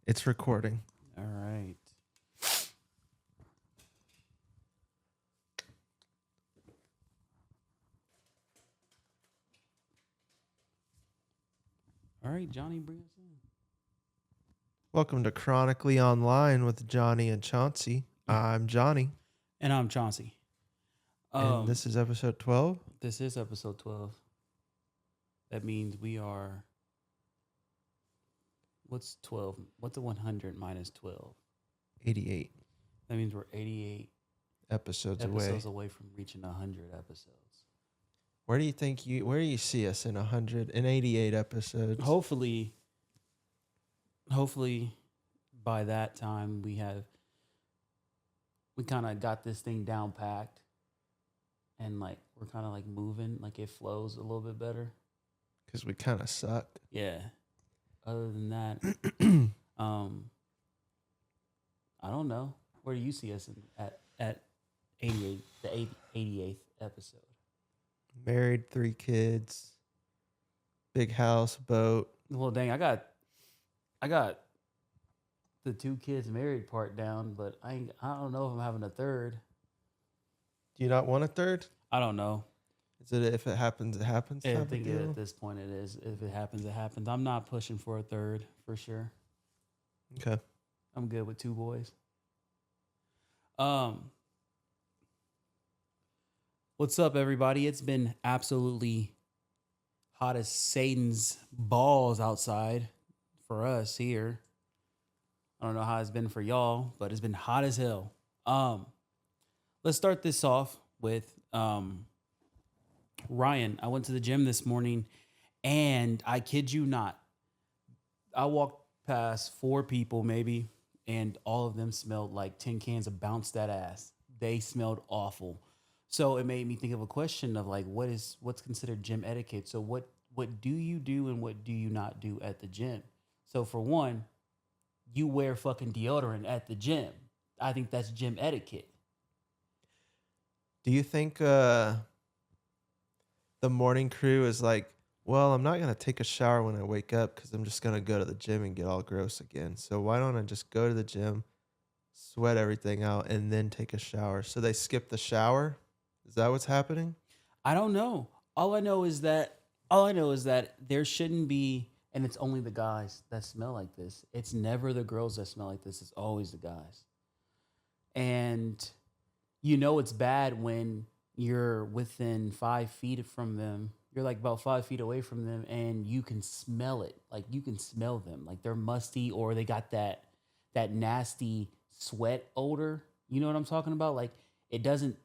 It's recording. All right. All right, Johnny, bring us in. Welcome to Chronically Online with Johnny and Chauncey. I'm Johnny, And I'm Chauncey. and this is episode 12. This is episode 12. That means we are. What's 12? What's a 100 minus 12? 88 That means we're 88 episodes episodes away. away from reaching 100 episodes. Where do you see us in 188 episodes? Hopefully by that time we kind of got this thing down packed and like we're kind of like moving, like it flows a little bit better. Because we kind of sucked. Yeah. Other than that, I don't know. Where do you see us at 88, the 88th episode? Married, 3 kids, big house, boat. Well, dang, I got the 2 kids married part down, but I don't know if I'm having a third. Do you not want a third? I don't know. Is it if it happens, it happens? I type of think deal? at this point it is. If it happens, it happens. I'm not pushing for a third for sure. Okay. I'm good with 2 boys. What's up, everybody? It's been absolutely hot as Satan's balls outside for us here. I don't know how it's been for y'all, but it's been hot as hell. Let's start this off with Ryan. I went to the gym this morning, and I kid you not, I walked past 4 people maybe, and all of them smelled like tin cans of Bounce That Ass. They smelled awful. So it made me think of a question of like, what's considered gym etiquette? So what do you do and what do you not do at the gym? So for one, you wear fucking deodorant at the gym. I think that's gym etiquette. Do you think the morning crew is like, well, I'm not going to take a shower when I wake up because I'm just going to go to the gym and get all gross again. So why don't I just go to the gym, sweat everything out, and then take a shower? So they skip the shower? Is that what's happening? I don't know. All I know is that there shouldn't be, and it's only the guys that smell like this. It's never the girls that smell like this. It's always the guys. And you know it's bad when you're within 5 feet from them. You're like about 5 feet away from them, and you can smell it. Like you can smell them. Like they're musty, or they got that nasty sweat odor. You know what I'm talking about? Like it doesn't.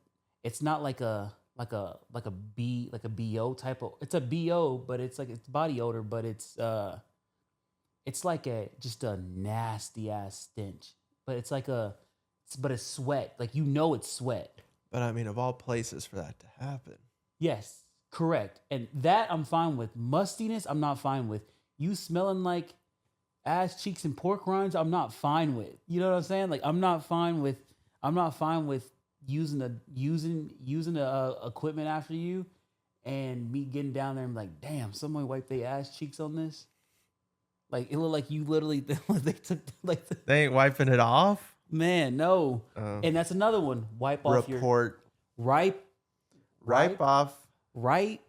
It's not like a BO type of. It's a BO, but it's like it's body odor, but it's like just a nasty ass stench. But it's like but it's sweat. Like you know it's sweat. But I mean, of all places for that to happen. Yes, correct. And that I'm fine with. Mustiness, I'm not fine with. You smelling like ass cheeks and pork rinds, I'm not fine with. You know what I'm saying? Like I'm not fine with using the equipment after you and me getting down there and be like, damn, somebody wiped their ass cheeks on this. Like it looked like you literally they took like They ain't wiping it off? Man, no. And that's another one. Wipe off Report. Ripe off. Right?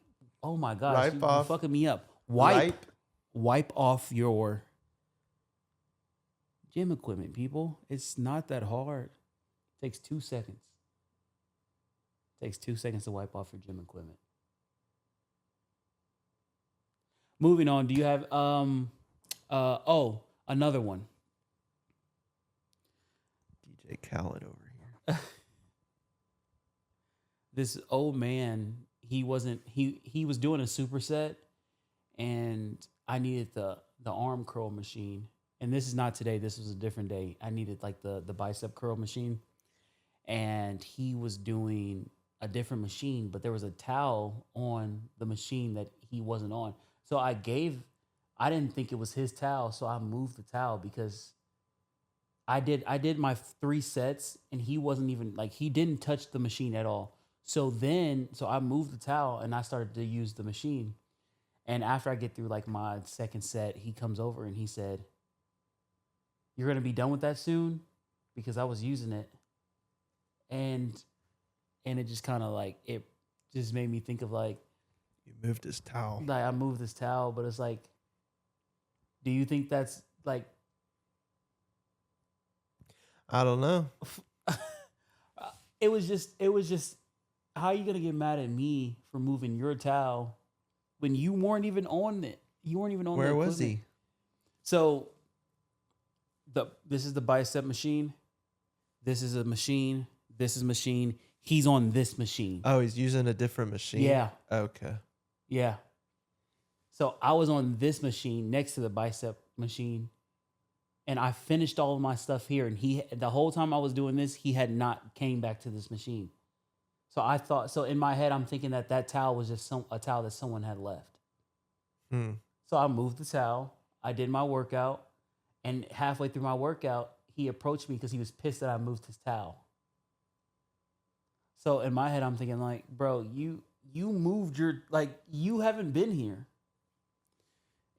Oh my gosh, Ripe you're off. fucking me up. Wipe off your gym equipment, people. It's not that hard. It takes 2 seconds. It takes 2 seconds to wipe off your gym equipment. Moving on, do you have another one? DJ Khaled over here. This old man, he was doing a superset, and I needed the arm curl machine. And this is not today, this was a different day. I needed like the bicep curl machine. And he was doing a different machine, but there was a towel on the machine that he wasn't on. So I didn't think it was his towel, so I moved the towel because I did my 3 sets and he wasn't even like, he didn't touch the machine at all. So I moved the towel and I started to use the machine. And after I get through like my second set, he comes over and he said, you're gonna be done with that soon, because I was using it, and it just kind of like it just made me think of like You moved his towel. I moved this towel, but it's like, do you think that's like I don't know. it was just how are you gonna get mad at me for moving your towel when you weren't even on it? You weren't even on. Where the was equipment. he? So this is the bicep machine. This is a machine. This is machine. He's on this machine. Oh, he's using a different machine. Yeah. Okay. Yeah. So I was on this machine next to the bicep machine, and I finished all of my stuff here. And the whole time I was doing this, he had not came back to this machine. So I thought, so in my head, I'm thinking that towel was just a towel that someone had left. Hmm. So I moved the towel. I did my workout, and halfway through my workout, he approached me because he was pissed that I moved his towel. So in my head, I'm thinking like, bro, you moved you haven't been here.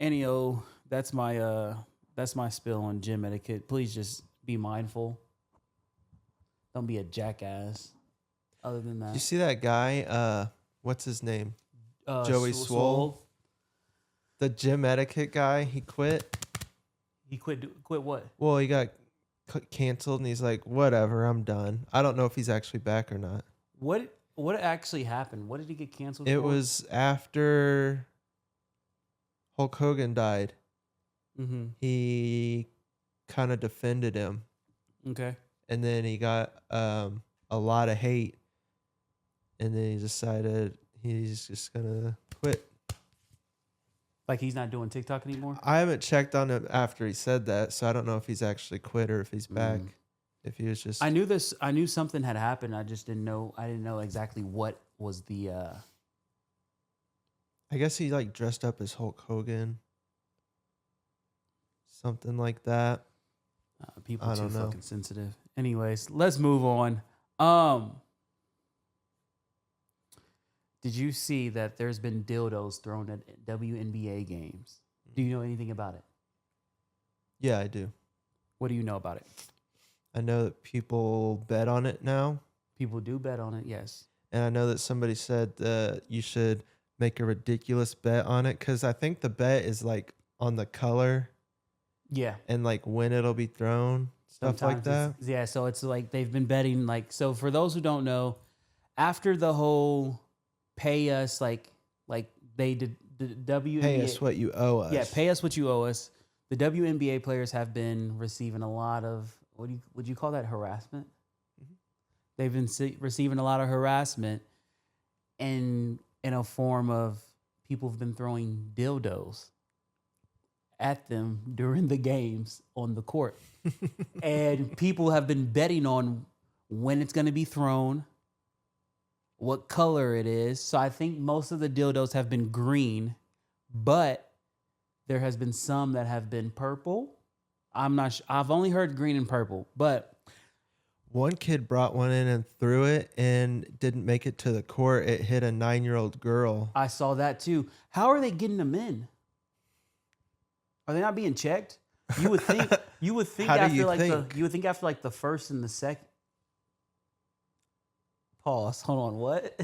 Anyhow, that's my spill on gym etiquette. Please just be mindful. Don't be a jackass. Other than that, You see that guy? What's his name? Joey Swole. The gym etiquette guy. He quit. He quit what? Well, he got canceled, and he's like, "Whatever, I'm done." I don't know if he's actually back or not. What actually happened? What did he get canceled It for? was after Hulk Hogan died. Mm-hmm. He kind of defended him, Okay. and then he got a lot of hate, and then he decided he's just gonna quit. Like he's not doing TikTok anymore? I haven't checked on him after he said that, so I don't know if he's actually quit or if he's back. If he was just, I knew something had happened. I just didn't know exactly what was the I guess he like dressed up as Hulk Hogan, something like that. people I too don't know. fucking sensitive. Anyways, let's move on. Did you see that there's been dildos thrown at WNBA games? Do you know anything about it? Yeah, I do. What do you know about it? I know that people bet on it now, People do bet on it, yes. and I know that somebody said that you should make a ridiculous bet on it because I think the bet is like on the color Yeah. and like when it'll be thrown, stuff like that. Yeah, so it's like they've been betting like, so for those who don't know, after the whole pay us like they did the WNBA, Pay us what you owe us. yeah, pay us what you owe us. The WNBA players have been receiving a lot of would you call that harassment? Mhm. They've been receiving a lot of harassment in a form of people have been throwing dildos at them during the games on the court. And people have been betting on when it's going to be thrown, what color it is. So I think most of the dildos have been green, but there has been some that have been purple. I'm not sure. I've only heard green and purple, but One kid brought one in and threw it and didn't make it to the court. It hit a 9-year-old girl. I saw that too. How are they getting them in? Are they not being checked? You would think. You would think How do after you like think? you would think after like the first and the second. Pause. Hold on. What?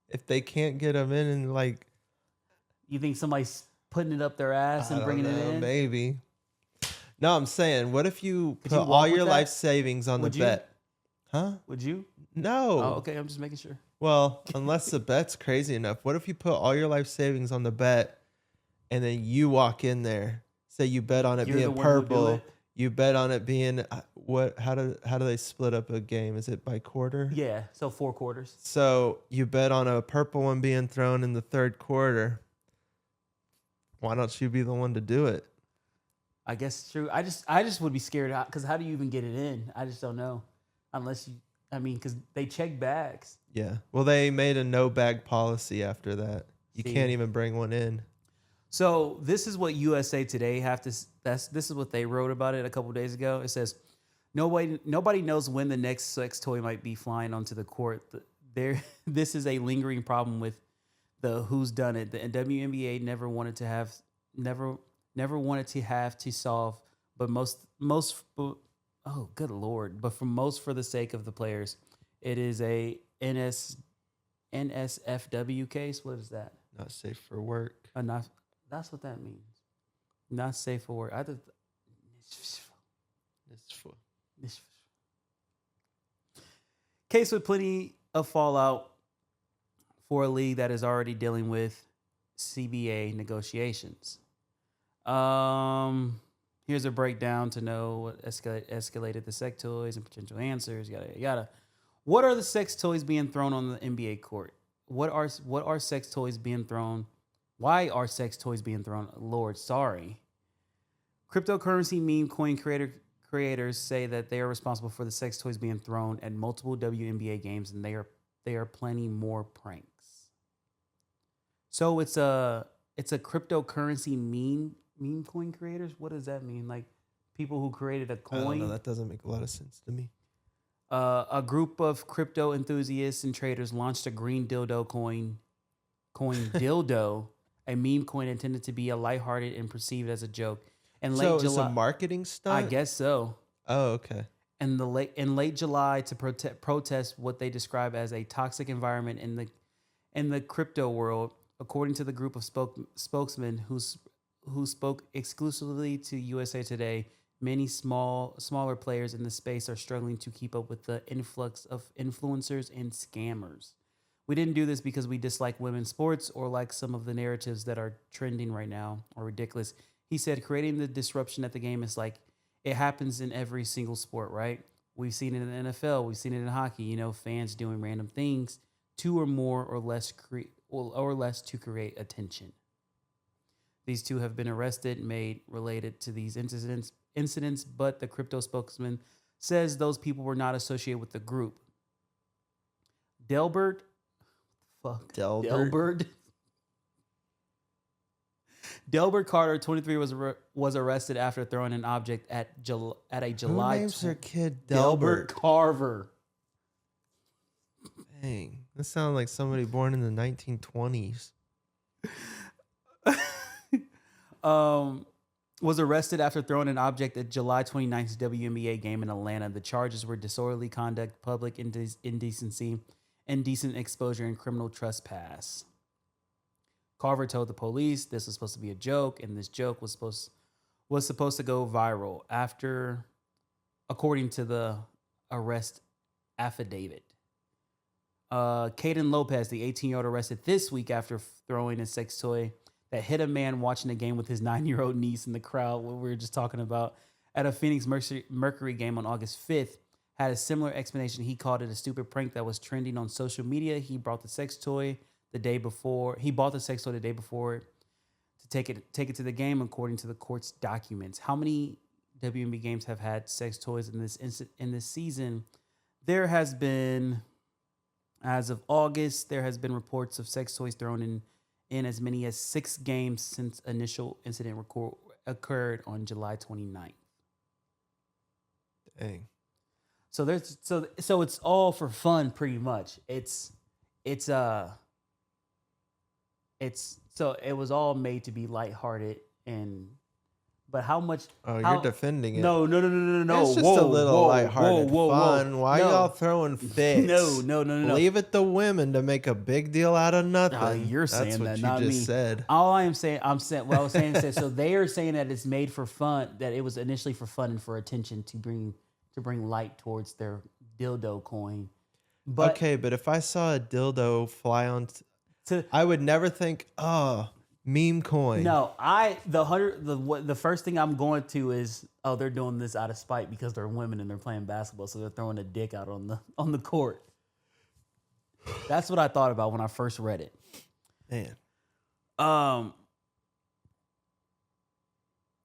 If they can't get them in and like, You think somebody's putting it up their ass and I bringing don't know, it in? maybe. No, I'm saying, what if you Could put you all walk your with that? life savings on Would the you? bet? Huh? Would you? No. Oh, okay. I'm just making sure. Well, unless the bet's crazy enough. What if you put all your life savings on the bet and then you walk in there? Say you bet on it You're the being one who do purple. it? You bet on it being what? How do they split up a game? Is it by quarter? Yeah. So 4 quarters. So you bet on a purple one being thrown in the third quarter. Why don't you be the one to do it? I guess it's true. I just would be scared because how do you even get it in? I just don't know. Unless you, I mean, because they check bags. Yeah. Well, they made a no bag policy after that. You See. can't even bring one in. So this is what USA Today this is what they wrote about it a couple days ago. It says nobody knows when the next sex toy might be flying onto the court. This is a lingering problem with the who's done it. The WNBA never wanted to have to solve but oh good lord, but for the sake of the players, it is a NSFW case. What is that? Not safe for work. Not that's what that means. Not safe for work. It's for Case with plenty of fallout for a league that is already dealing with CBA negotiations. Here's a breakdown to know what escalated the sex toys and potential answers. Yada yada. What are the sex toys being thrown on the NBA court? What are sex toys being thrown? Why are sex toys being thrown? Lord, sorry. Cryptocurrency meme coin creators say that they are responsible for the sex toys being thrown at multiple WNBA games, and they are planning more pranks. So it's a cryptocurrency meme coin creators. What does that mean? Like people who created a coin? I don't know. That doesn't make a lot of sense to me. A group of crypto enthusiasts and traders launched a green dildo coin DILDO, a meme coin intended to be a lighthearted and perceived as a joke. In late So July, it's a marketing stunt? I guess so. Oh, okay. In late July to protest what they describe as a toxic environment in the crypto world, according to the group of spokesmen who spoke exclusively to USA Today. Many smaller players in the space are struggling to keep up with the influx of influencers and scammers. We didn't do this because we dislike women's sports or like some of the narratives that are trending right now are ridiculous. He said creating the disruption at the game is like it happens in every single sport, right? We've seen it in the NFL. We've seen it in hockey. Fans doing random things, two or more or less to create attention. These two have been arrested, made related to these incidents, but the crypto spokesman says those people were not associated with the group. Delbert Carter, 23, was arrested after throwing an object at a July. Who names their kid Delbert Delbert? Carver. Dang, that sounds like somebody born in the 1920s. Was arrested after throwing an object at July 29th's WNBA game in Atlanta. The charges were disorderly conduct, public indecency, indecent exposure, and criminal trespass. Carver told the police this was supposed to be a joke, and this joke was supposed to go viral according to the arrest affidavit. Caden Lopez, the 18-year-old, arrested this week after throwing a sex toy that hit a man watching a game with his 9-year-old niece in the crowd, what we were just talking about, at a Phoenix Mercury game on August 5th, had a similar explanation. He called it a stupid prank that was trending on social media. He brought the sex toy the day before. He bought the sex toy the day before to take it to the game, according to the court's documents. How many WNBA games have had sex toys in this season? There has been, as of August, there has been reports of sex toys thrown in as many as 6 games since initial incident occurred on July 29th. Dang. So it's all for fun, pretty much. So it was all made to be lighthearted, but how much? Oh, you're defending it. No. It's just a little lighthearted fun. Why y'all throwing fits? No. Leave it to women to make a big deal out of nothing. You're saying That's that, what not you just me. said. All I'm saying, what I was saying is, so they are saying that it's made for fun, that it was initially for fun and for attention to bring light towards their dildo coin. But okay, but if I saw a dildo fly on, I would never think, oh, meme coin. No, the first thing I'm going to is, oh, they're doing this out of spite because they're women and they're playing basketball, so they're throwing a dick out on the court. That's what I thought about when I first read it. Man.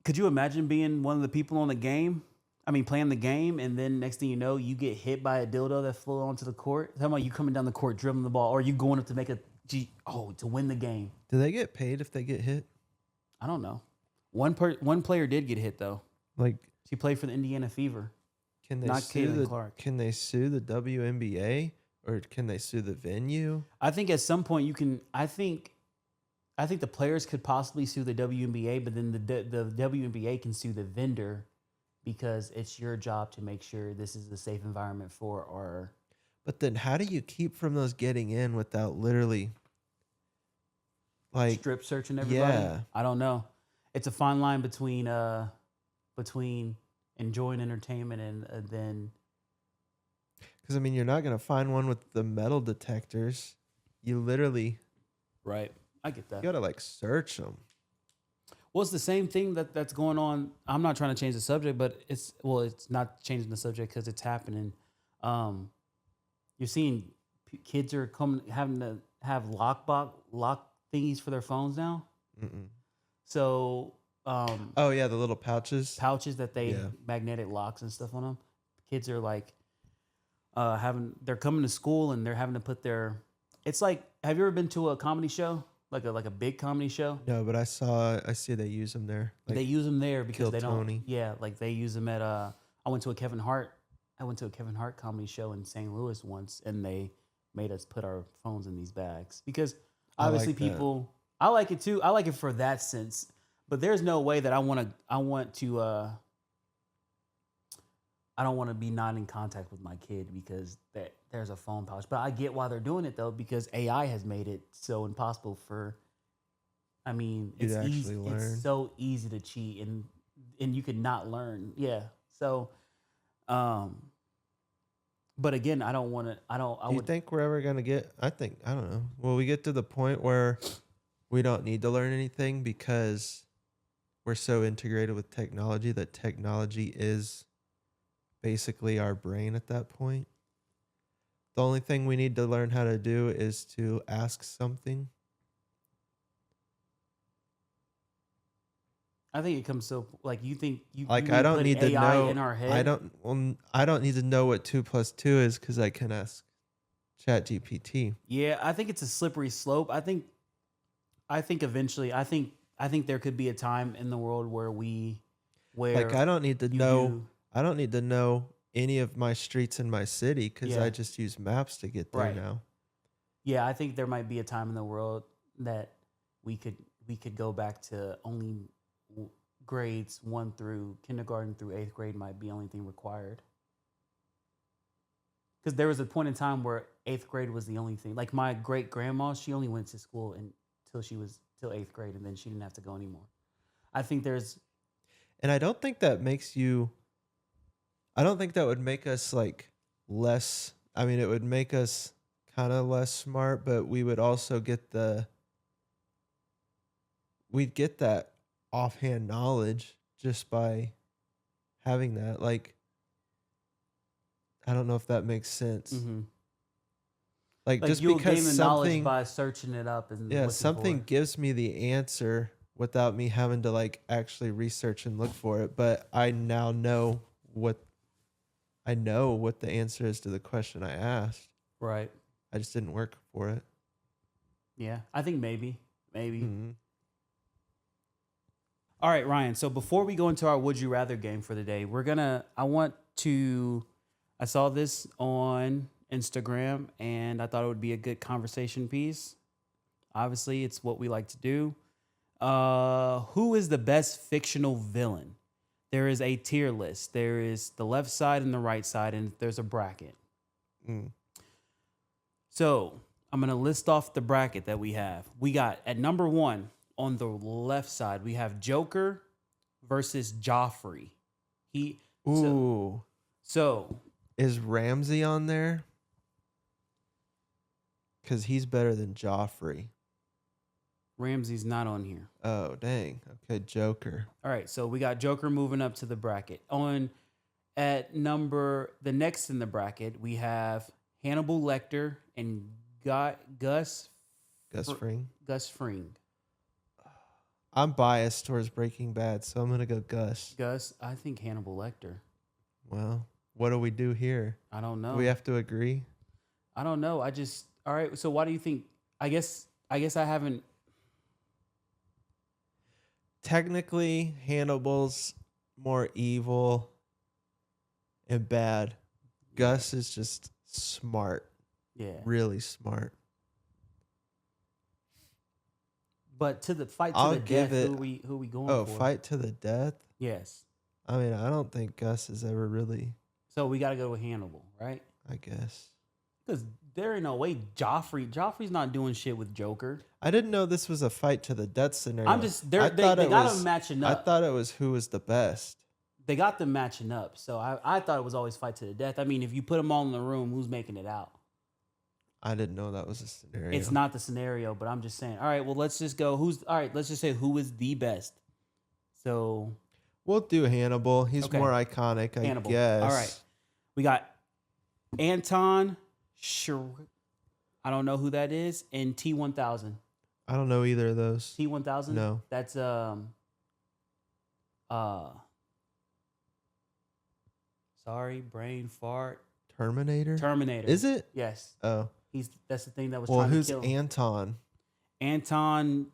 Could you imagine being one of the people on the game? I mean, playing the game, and then next thing you know, you get hit by a dildo that flew onto the court. Talking about you coming down the court, dribbling the ball, or you going up to make to win the game. Do they get paid if they get hit? I don't know. One player did get hit though. Like, she played for the Indiana Fever. Can they Can they sue the WNBA or can they sue the venue? I think at some point you can. I think the players could possibly sue the WNBA, but then the WNBA can sue the vendor because it's your job to make sure this is a safe environment for our But then how do you keep from those getting in without literally like strip searching everybody. yeah. I don't know. It's a fine line between enjoying entertainment and then Because I mean, you're not gonna find one with the metal detectors. You literally right. I get you that. gotta like search them. Well, it's the same thing that's going on. I'm not trying to change the subject, but it's not changing the subject because it's happening. You're seeing kids are coming having to have lock thingies for their phones now. Mm-mm. So Oh yeah, the little pouches. pouches that they Yeah. magnetic locks and stuff on them. Kids are like they're coming to school and they're having to put their. It's like, have you ever been to a comedy show, like a big comedy show? No, but I see they use them there. Like They use them there because Kill they don't. Tony. Yeah, like they use them at. I went to a Kevin Hart. I went to a Kevin Hart comedy show in St. Louis once, and they made us put our phones in these bags because I like obviously that. people. I like it too. I like it for that sense, but there's no way that I want to. I don't want to be not in contact with my kid because there's a phone pouch. But I get why they're doing it though, because AI has made it so impossible for. I mean, You it's to actually easy. learn. It's so easy to cheat, and you could not learn. Yeah. So, but again, I don't want to. I don't. I Do you would. think we're ever gonna get? I don't know. Will we get to the point where we don't need to learn anything because we're so integrated with technology that technology is basically our brain at that point? The only thing we need to learn how to do is to ask something. I think it comes so like you think Like you I mean don't put need to AI know. in our head. I don't need to know what 2 + 2 is because I can ask Chat GPT. Yeah, I think it's a slippery slope. I think eventually, I think there could be a time in the world where Like I don't need to you know. do I don't need to know any of my streets in my city because Yeah. I just use maps to get there Right. now. Yeah, I think there might be a time in the world that we could go back to only grades 1 through kindergarten through 8th grade might be the only thing required. Because there was a point in time where 8th grade was the only thing. Like my great grandma, she only went to school till 8th grade, and then she didn't have to go anymore. I think there's And I don't think that makes you. I don't think that would make us like less. I mean, it would make us kind of less smart, but we would also get we'd get that offhand knowledge just by having that. Like, I don't know if that makes sense. Like just you'll because gain the knowledge something, by searching it up and yeah, looking something for it. gives me the answer without me having to like actually research and look for it. But I now know what the answer is to the question I asked. Right. I just didn't work for it. Yeah, I think maybe. Mhm. All right, Ryan. So before we go into our Would You Rather game for the day, I saw this on Instagram and I thought it would be a good conversation piece. Obviously, it's what we like to do. Who is the best fictional villain? There is a tier list. There is the left side and the right side, and there's a bracket. Mm. So I'm going to list off the bracket that we have. We got at number 1 on the left side, we have Joker versus Joffrey. Ooh. So Is Ramsey on there? Because he's better than Joffrey. Ramsey's not on here. Oh, dang. Okay, Joker. All right, so we got Joker moving up to the bracket. The next in the bracket, we have Hannibal Lecter and Gus Fring. Gus Fring. I'm biased towards Breaking Bad, so I'm going to go Gus. Gus, I think Hannibal Lecter. Well, what do we do here? I don't know. Do we have to agree? I don't know. All right, so why do you think? I guess I haven't. Technically, Hannibal's more evil and bad. Gus is just smart. Yeah. Really smart. But to the fight to I'll the give death, it- who are we going Oh, for? fight to the death? Yes. I mean, I don't think Gus is ever really. So we got to go with Hannibal, right? I guess Because there ain't no way Joffrey's not doing shit with Joker. I didn't know this was a fight to the death scenario. I'm just I they thought they it got was. them matching I up. thought it was who was the best. They got them matching up. So I thought it was always fight to the death. I mean, if you put them all in the room, who's making it out? I didn't know that was a scenario. It's not the scenario, but I'm just saying. All right, well, let's just go. All right? Let's just say who is the best. So We'll do Hannibal. He's Okay. more iconic, I Hannibal. guess. All right, we got Anton. I don't know who that is, and T1000. I don't know either of those. T1000. No. That's sorry, brain fart. Terminator? Terminator. Is it? Yes. Oh. That's the thing that was Well, trying who's to kill him. Anton? Anton,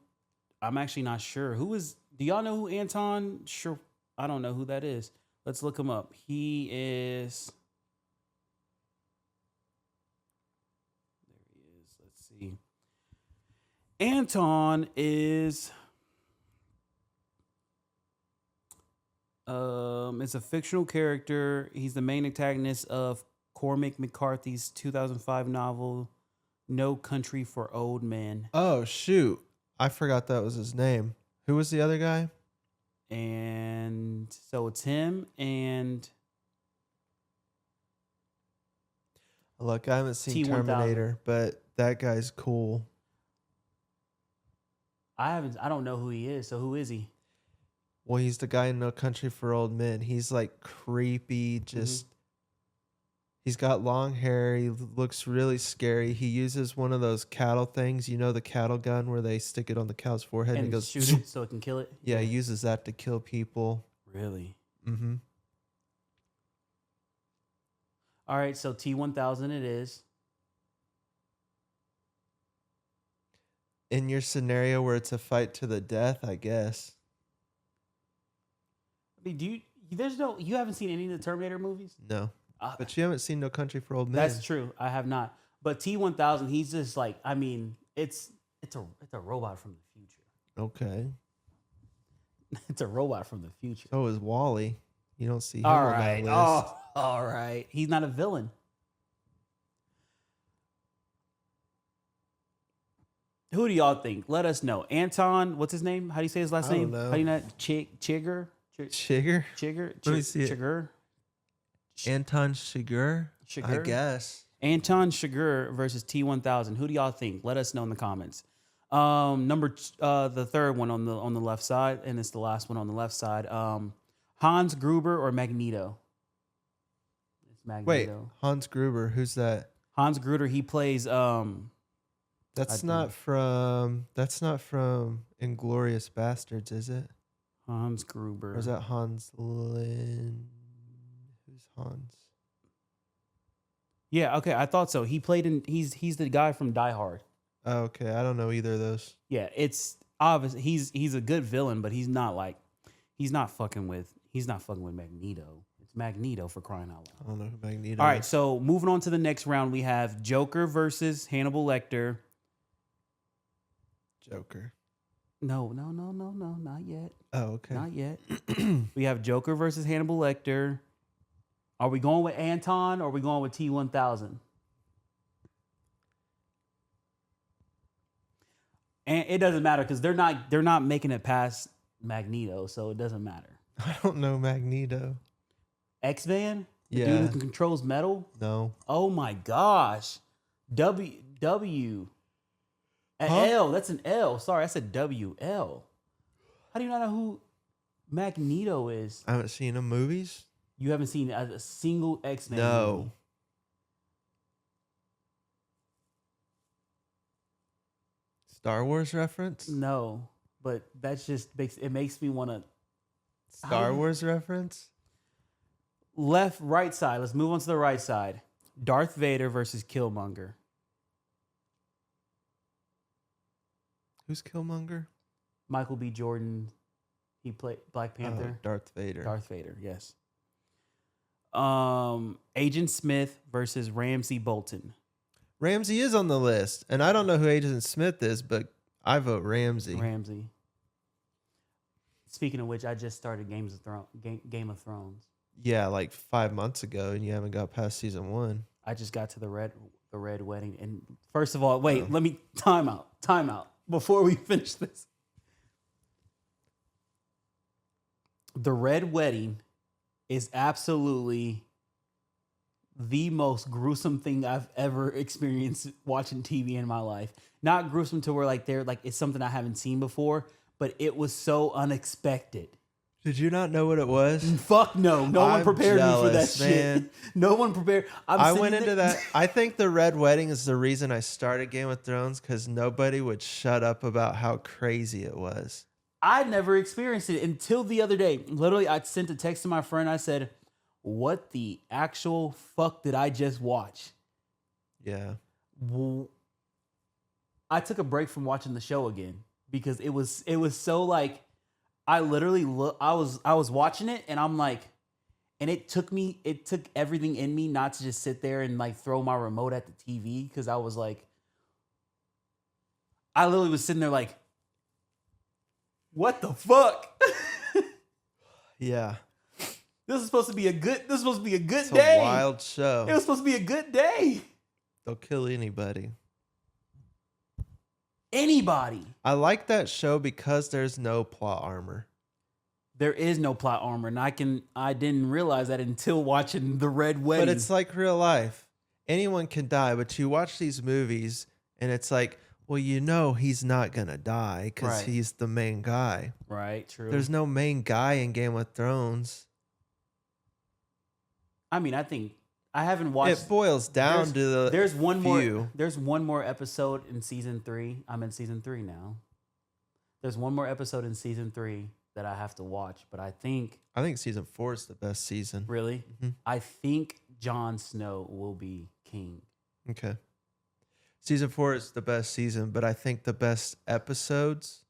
I'm actually not sure. Do y'all know who Anton? Sure. I don't know who that is. Let's look him up. He is. There he is. Let's see. Anton is. It's a fictional character. He's the main antagonist of Cormac McCarthy's 2005 novel, No Country for Old Men. Oh, shoot. I forgot that was his name. Who was the other guy? And so it's him and Look, I haven't seen T1000. Terminator, but that guy's cool. I don't know who he is. So who is he? Well, he's the guy in No Country for Old Men. He's like creepy, just he's got long hair. He looks really scary. He uses one of those cattle things, you know, the cattle gun where they stick it on the cow's forehead and it And goes shoot it so it can kill it. Yeah, he uses that to kill people. Really? Mm-hmm. All right, so T1000 it is. In your scenario where it's a fight to the death, I guess. I mean, you haven't seen any of the Terminator movies? No. But you haven't seen No Country for Old Men. That's true. I have not. But T1000, he's just like, I mean, it's a robot from the future. Okay. It's a robot from the future. So is Wally. You don't see him All on right. that list. Oh, all right. He's not a villain. Who do y'all think? Let us know. Anton, what's his name? How do you say his last I don't name? know. How do you know? Chigger? Chigger? Chigger? Let me see it. Chigger? Anton Chigurh? I Chigurh? guess. Anton Chigurh versus T1000. Who do y'all think? Let us know in the comments. The third one on the left side, and it's the last one on the left side. Hans Gruber or Magneto? It's Magneto. Wait, Hans Gruber, who's that? Hans Gruber, he plays That's not from Inglorious Bastards, is it? Hans Gruber. Or is that Hans Lin? Who's Hans? Yeah, okay, I thought so. He's the guy from Die Hard. Oh, okay, I don't know either of those. Yeah, it's obvious he's a good villain, but he's not fucking with Magneto. It's Magneto for crying out loud. I don't know who Magneto All right, is. so moving on to the next round, we have Joker versus Hannibal Lecter. Joker. No, not yet. Oh, okay. Not yet. We have Joker versus Hannibal Lecter. Are we going with Anton or are we going with T1000? And it doesn't matter because they're not making it past Magneto, so it doesn't matter. I don't know Magneto. X-Man? The Yeah. dude who controls metal? No. Oh my gosh. W. An Huh? L. That's an L. Sorry, I said W. L. How do you not know who Magneto is? I haven't seen him movies. You haven't seen a single X-Men No. movie. Star Wars reference? No, but that's just makes me want to. Star Wars reference? Right side. Let's move on to the right side. Darth Vader versus Killmonger. Who's Killmonger? Michael B. Jordan. He played Black Panther. Darth Vader. Darth Vader, yes. Agent Smith versus Ramsey Bolton. Ramsey is on the list, and I don't know who Agent Smith is, but I vote Ramsey. Ramsey. Speaking of which, I just started Game of Thrones. Yeah, like 5 months ago, and you haven't got past season 1. I just got to the red wedding. And first of all, wait, Oh. let me time out before we finish this. The red wedding is absolutely the most gruesome thing I've ever experienced watching TV in my life. Not gruesome to where like it's something I haven't seen before, but it was so unexpected. Did you not know what it was? Fuck no. No one I'm prepared me for that jealous, man. shit. No one prepared. I went into that. I think the Red Wedding is the reason I started Game of Thrones, because nobody would shut up about how crazy it was. I never experienced it until the other day. Literally, I sent a text to my friend. I said, what the actual fuck did I just watch? Yeah. I took a break from watching the show again because it was so like, I literally I was watching it and I'm like, and it took everything in me not to just sit there and like throw my remote at the TV, because I was like, I literally was sitting there like, what the fuck? Yeah. This is supposed to be a good It's day. a wild show. It was supposed to be a good day. They'll kill anybody. Anybody. I like that show because there's no plot armor. There is no plot armor, and I didn't realize that until watching The Red Wedding. But it's like real life. Anyone can die, but you watch these movies and it's like, well, you know he's not going to die because Right. he's the main guy. Right, true. There's no main guy in Game of Thrones. I mean, I think I haven't watched. It boils down to the There's one few. more episode in season 3. I'm in season 3 now. There's one more episode in season 3 that I have to watch, but I think season 4 is the best season. really, Mhm. I think Jon Snow will be king. Okay. Season 4 is the best season, but I think the best episodes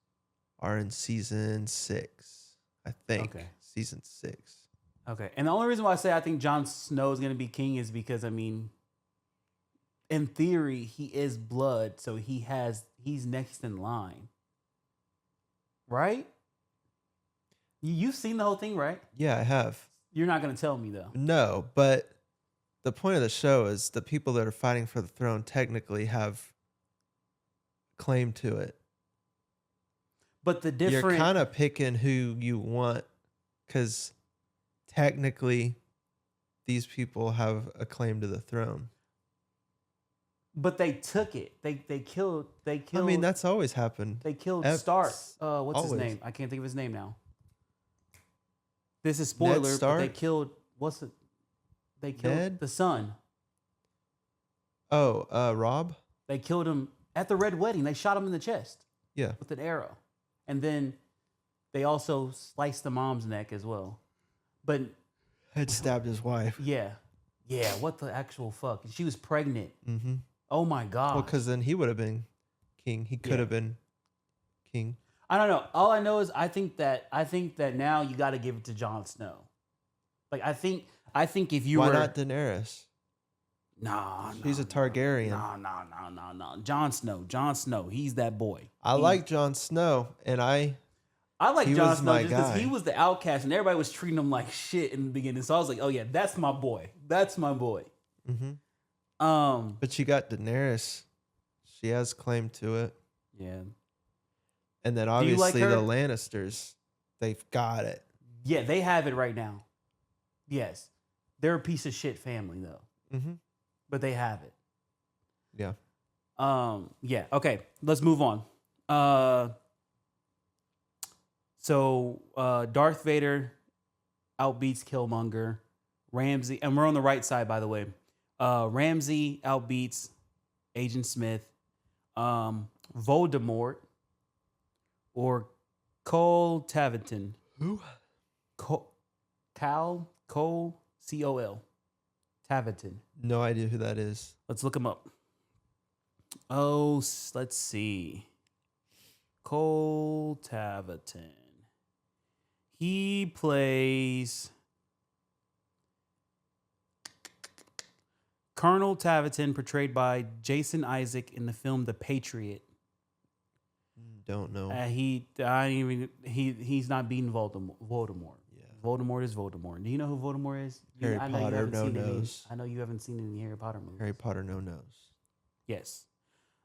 are in season 6. I think. Okay. Season 6. Okay, and the only reason why I say I think Jon Snow is going to be king is because, I mean, in theory, he is blood, so he's next in line, right? You've seen the whole thing, right? Yeah, I have. You're not going to tell me though. No, but the point of the show is the people that are fighting for the throne technically have claim to it. But the You're different, kind of picking who you want because technically these people have a claim to the throne. but they took it. They killed. I mean, that's always happened. They killed Ev- Stark. What's his always. name? I can't think of his name now. This is spoiler, but they Stark? killed. They killed Ned? the son. Oh, Rob? They killed him at the Red Wedding. They shot him in the chest Yeah. with an arrow, and then they also sliced the mom's neck as well. But Had stabbed his wife. yeah, what the actual fuck? She was pregnant. Mm-hmm. Oh my god. Well, because then he would have been king. He could Yeah. have been king. I don't know. All I know is I think that now you got to give it to Jon Snow. Like I think if you Why were not Daenerys? nah, She's a Targaryen. nah. Jon Snow. He's that boy. I like Jon Snow, and I like he Jon was Snow my just because guy. he was the outcast and everybody was treating him like shit in the beginning. So I was like, oh yeah, that's my boy. That's my boy. hmm Um, But you got Daenerys. She has claim to it. yeah, And then you like obviously her? the Lannisters, they've got it. yeah, they have it right now. Yes, they're a piece of shit family though, Mm-hmm. but they have it. Yeah. Yeah. Okay. Let's move on. So Darth Vader outbeats Killmonger. Ramsey, and we're on the right side, by the way. Ramsey outbeats Agent Smith. Voldemort or Cole Taviton. Who? Cole Col Taviton. No idea who that is. Let's look him up. Oh, let's see. Cole Taviton. He plays Colonel Taviton, portrayed by Jason Isaac in the film The Patriot. don't know. He's not beating Voldemort. Yeah. Voldemort is Voldemort. Do you know who Voldemort is? Harry I know you Potter, haven't no seen any. nose. I know you haven't seen any Harry Potter movies. Harry Potter, no nose. Yes.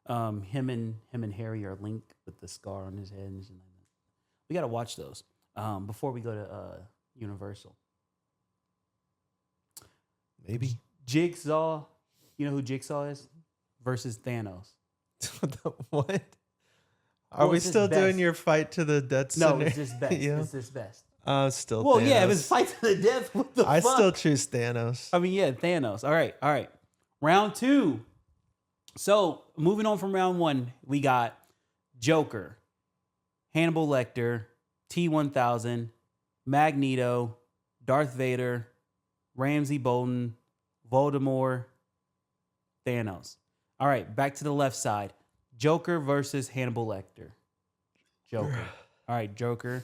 Him and Harry are linked with the scar on his head and shit like that. We gotta watch those before we go to Universal. Maybe. Jigsaw, you know who Jigsaw is? Versus Thanos. What? Are Well, we it's just still doing best. your fight to the death No, scenario? it's just best. Yeah. It's just best. Still Well, Thanos. yeah, if it's fight to the death, what the I fuck? still choose Thanos. I mean, yeah, Thanos. All right. Round 2. So, moving on from round 1, we got Joker, Hannibal Lecter, T-1000, Magneto, Darth Vader, Ramsay Bolton, Voldemort, Thanos. All right, back to the left side. Joker versus Hannibal Lecter. Joker. All right, Joker.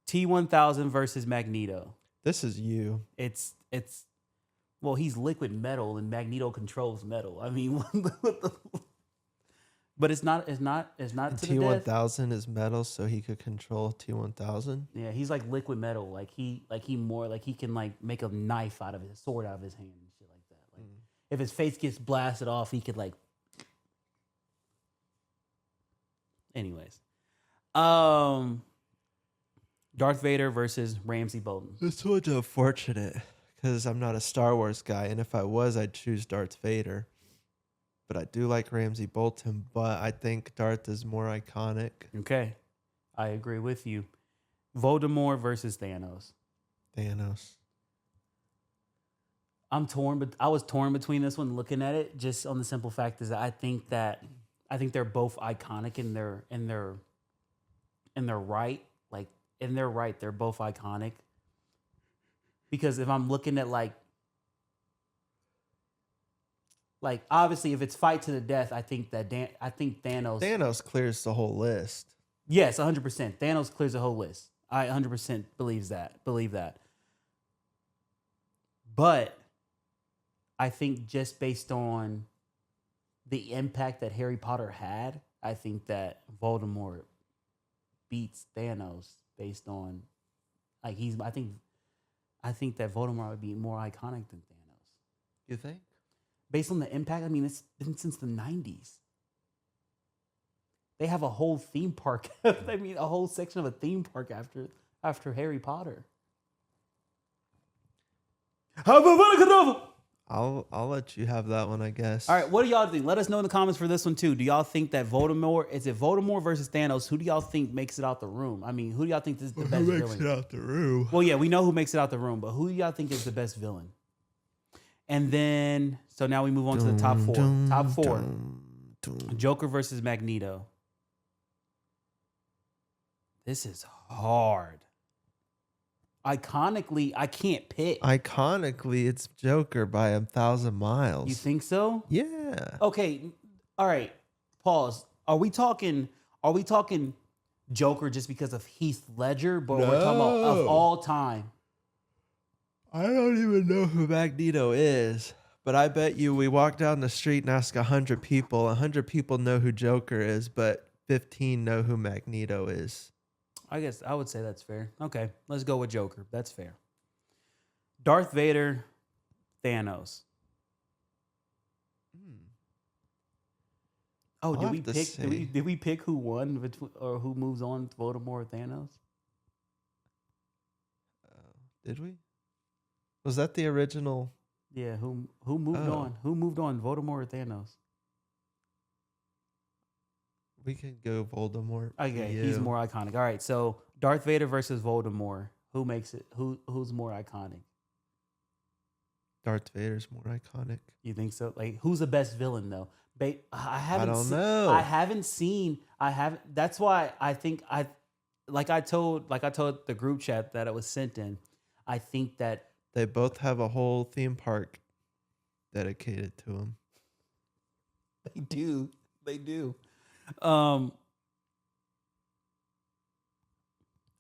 T-1000 versus Magneto. This is you. It's well, he's liquid metal and Magneto controls metal. I mean, but it's not to the death. T-1000 is metal, so he could control T-1000. Yeah, he's like liquid metal. Like he can like make a knife out of his sword out of his hand and shit like that. Like if his face gets blasted off, he could like. Anyways, Darth Vader versus Ramsay Bolton. This one's unfortunate because I'm not a Star Wars guy, and if I was, I'd choose Darth Vader. But I do like Ramsay Bolton, but I think Darth is more iconic. Okay, I agree with you. Voldemort versus Thanos. Thanos. I'm torn, but I was torn between this one. Looking at it, just on the simple fact is that I think they're both iconic in their right. Like in their right, they're both iconic. Because if I'm looking at like obviously if it's fight to the death, I think Thanos. Thanos clears the whole list. Yes, 100%. Thanos clears the whole list. I 100% believe that. But I think just based on the impact that Harry Potter had, I think that Voldemort beats Thanos based on like I think that Voldemort would be more iconic than Thanos. You think? Based on the impact, I mean, it's been since the 90s. They have a whole theme park. I mean, a whole section of a theme park after Harry Potter. I'll let you have that one, I guess. All right, what do y'all think? Let us know in the comments for this one too. Do y'all think that Voldemort versus Thanos? Who do y'all think makes it out the room? I mean, who do y'all think is the best Who villain? makes it out the room? Well, yeah, we know who makes it out the room, but who do y'all think is the best villain? And then, so now we move on to the top four. Top four. Joker versus Magneto. This is hard. Iconically, I can't pick. Iconically, it's Joker by 1,000 miles. You think so? Yeah. Okay. All right. Pause. Are we talking Joker just because of Heath Ledger? But we're talking about of all time. I don't even know who Magneto is, but I bet you we walk down the street and ask 100 people. 100 people know who Joker is, but 15 know who Magneto is. I guess I would say that's fair. Okay, let's go with Joker. That's fair. Darth Vader, Thanos. Oh, I'll did we have to pick? see. Did we pick who won between, or who moves on, Voldemort or Thanos? Did we? Was that the original? Yeah, who moved Oh. on? Who moved on, Voldemort or Thanos? We could go Voldemort. Okay, for he's you. more iconic. All right, so Darth Vader versus Voldemort. Who makes it? Who's more iconic? Darth Vader's more iconic. You think so? Like, who's the best villain though? I don't know. I haven't seen. I haven't. That's why I think I told the group chat that it was sent in. I think that They both have a whole theme park dedicated to them. they do. They do. I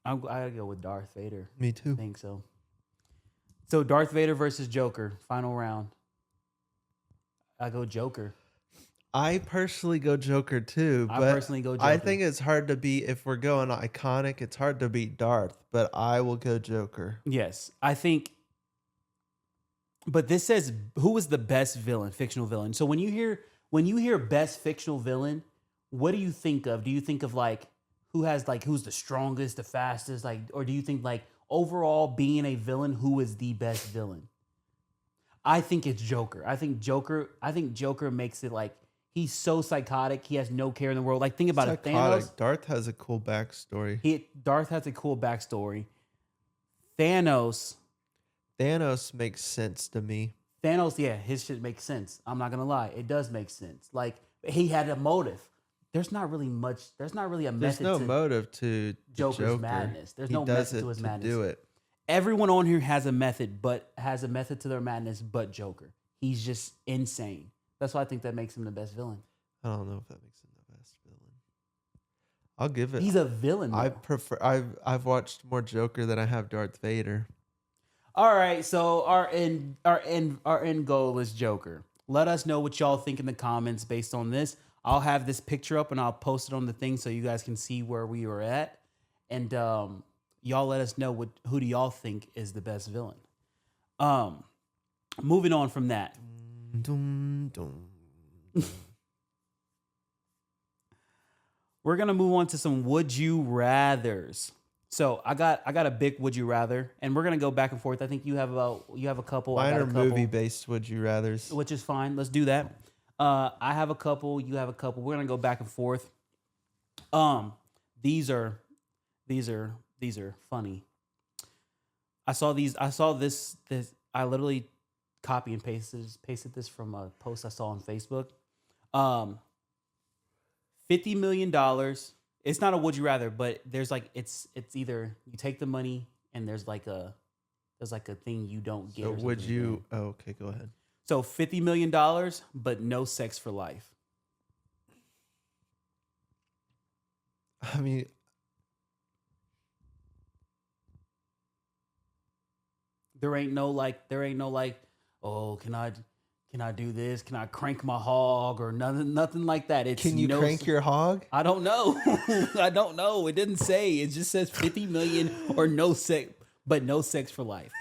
gotta go with Darth Vader. Me I too. think so. So Darth Vader versus Joker, final round. I go Joker. I personally go Joker too, I but personally go I Joker. think it's hard to beat if we're going iconic. It's hard to beat Darth, but I will go Joker. Yes, I think. But this says who is the best villain, fictional villain. So when you hear best fictional villain, what do you think of? Do you think of like who's the strongest, the fastest, like, or do you think like overall being a villain, who is the best villain? I think it's Joker. I think Joker makes it like he's so psychotic. He has no care in the world. Like think about it. Thanos. Psychotic. Darth has a cool backstory. Darth has a cool backstory. Thanos. Thanos makes sense to me. Thanos, yeah, his shit makes sense. I'm not gonna lie, it does make sense. Like he had a motive. There's not really much. There's not really a There's method no to motive to the Joker's Joker. madness. There's He no does method it to his to madness. do it. Everyone on here has a method, but has a method to their madness. But Joker, he's just insane. That's why I think that makes him the best villain. I don't know if that makes him the best villain. I'll give it. He's a villain. I Though. prefer. I've watched more Joker than I have Darth Vader. All right, so our end goal is Joker. Let us know what y'all think in the comments based on this. I'll have this picture up and I'll post it on the thing so you guys can see where we were at. And y'all let us know who do y'all think is the best villain. Moving on from that. Dum, dum. We're gonna move on to some would you rathers. So I got a big would you rather, and we're gonna go back and forth. I think you have a couple. I Mine got are a couple, movie based. Would you rather's? which is fine. Let's do that. I have a couple. You have a couple. We're gonna go back and forth. These are funny. I saw these. I saw this. I literally copy and pasted this from a post I saw on Facebook. $50 million. It's not a would you rather, but there's like it's either you take the money and there's like a thing you don't get. So or would something you? like that. Oh, okay, go ahead. So $50 million, but no sex for life. I mean, There ain't no like, oh, can I do this? Can I crank my hog or nothing like that? It's can you no, crank your hog? I don't know. I don't know. It didn't say. It just says 50 million or no sex, but no sex for life.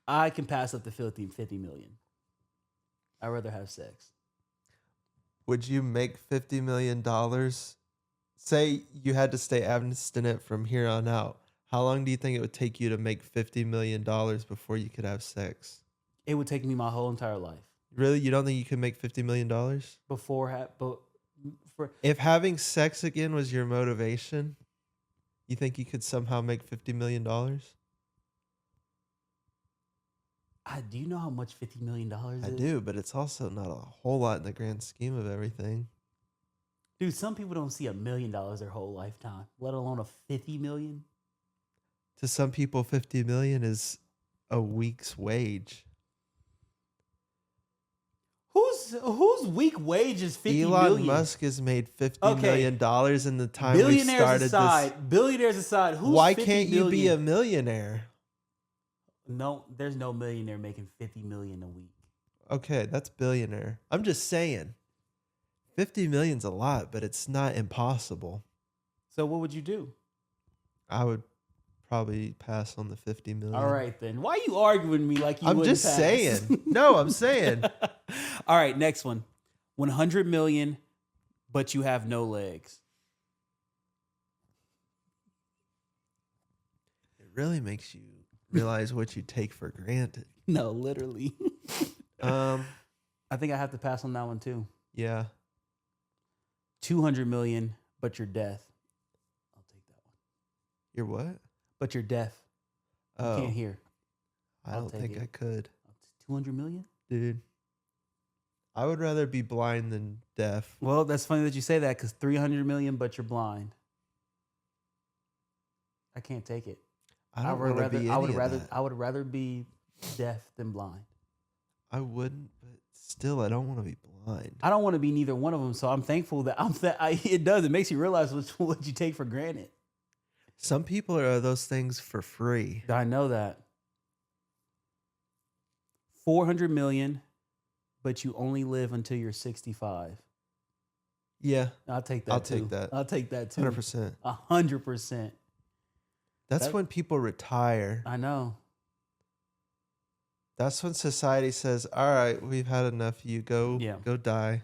I can pass up the 50 million. I'd rather have sex. Would you make $50 million? Say you had to stay abstinent from here on out. How long do you think it would take you to make $50 million before you could have sex? It would take me my whole entire life. Really? You don't think you could make $50 million? If having sex again was your motivation, you think you could somehow make $50 million? Do you know how much $50 million is? I do, but it's also not a whole lot in the grand scheme of everything. Dude, some people don't see $1 million their whole lifetime, let alone a 50 million. To some people, 50 million is a week's wage. Whose week wage is 50 Elon million? Musk has made $50 million dollars in the time we Billionaires started aside, this. billionaires aside, who's Why 50 can't you be a million? millionaire? No, there's no millionaire making 50 million a week. Okay, that's billionaire. I'm just saying. 50 million's a lot, but it's not impossible. So what would you do? I would probably pass on the 50 million. All right then. Why are you arguing with me like you I'm wouldn't just pass? saying. No, I'm saying. All right, next one. 100 million, but you have no legs. It really makes you realize what you take for granted. No, literally. I think I have to pass on that one too. Yeah. 200 million, but you're deaf. I'll take that one. You're what? But you're deaf. You Oh, can't hear. I I'll don't take think it. I could. 200 million? Dude. I would rather be blind than deaf. Well, that's funny that you say that because 300 million, but you're blind. I can't take it. I don't want to be any of that. I would rather be deaf than blind. I wouldn't, but still, I don't want to be blind. I don't want to be neither one of them, so I'm thankful that it does. It makes you realize what you take for granted. Some people are those things for free. I know that. 400 million, but you only live until you're 65. Yeah, I'll take that I'll too. take that. I'll take that too. 100%. 100%. That's when people retire. I know. That's when society says, "All right, we've had enough. You go, Yeah. go die."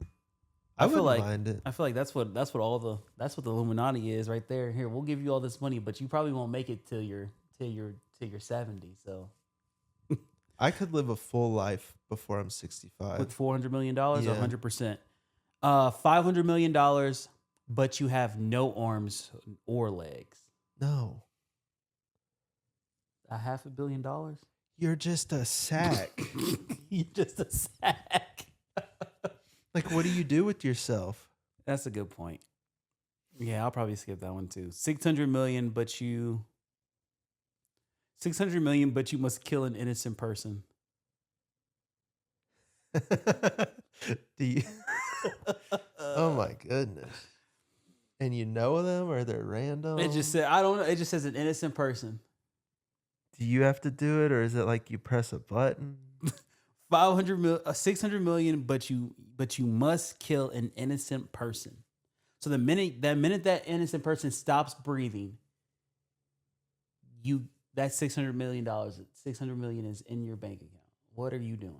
I I feel wouldn't like mind it. I feel like that's what the Illuminati is right there. Here, we'll give you all this money, but you probably won't make it till you're 70. So I could live a full life before I'm 65. with $400 million, Yeah. 100%. $500 million, but you have no arms or legs. No, $500 million. you're just a sack. You're just a sack. Like, what do you do with yourself? That's a good point. Yeah, I'll probably skip that one too. 600 million, but you 600 million, but you must kill an innocent person. Do you? Oh my goodness! And you know them, or they're random? It just said I don't know. It just says an innocent person. Do you have to do it, or is it like you press a button? 600 million, but you must kill an innocent person. So the minute that innocent person stops breathing, that $600 million, 600 million is in your bank account. What are you doing?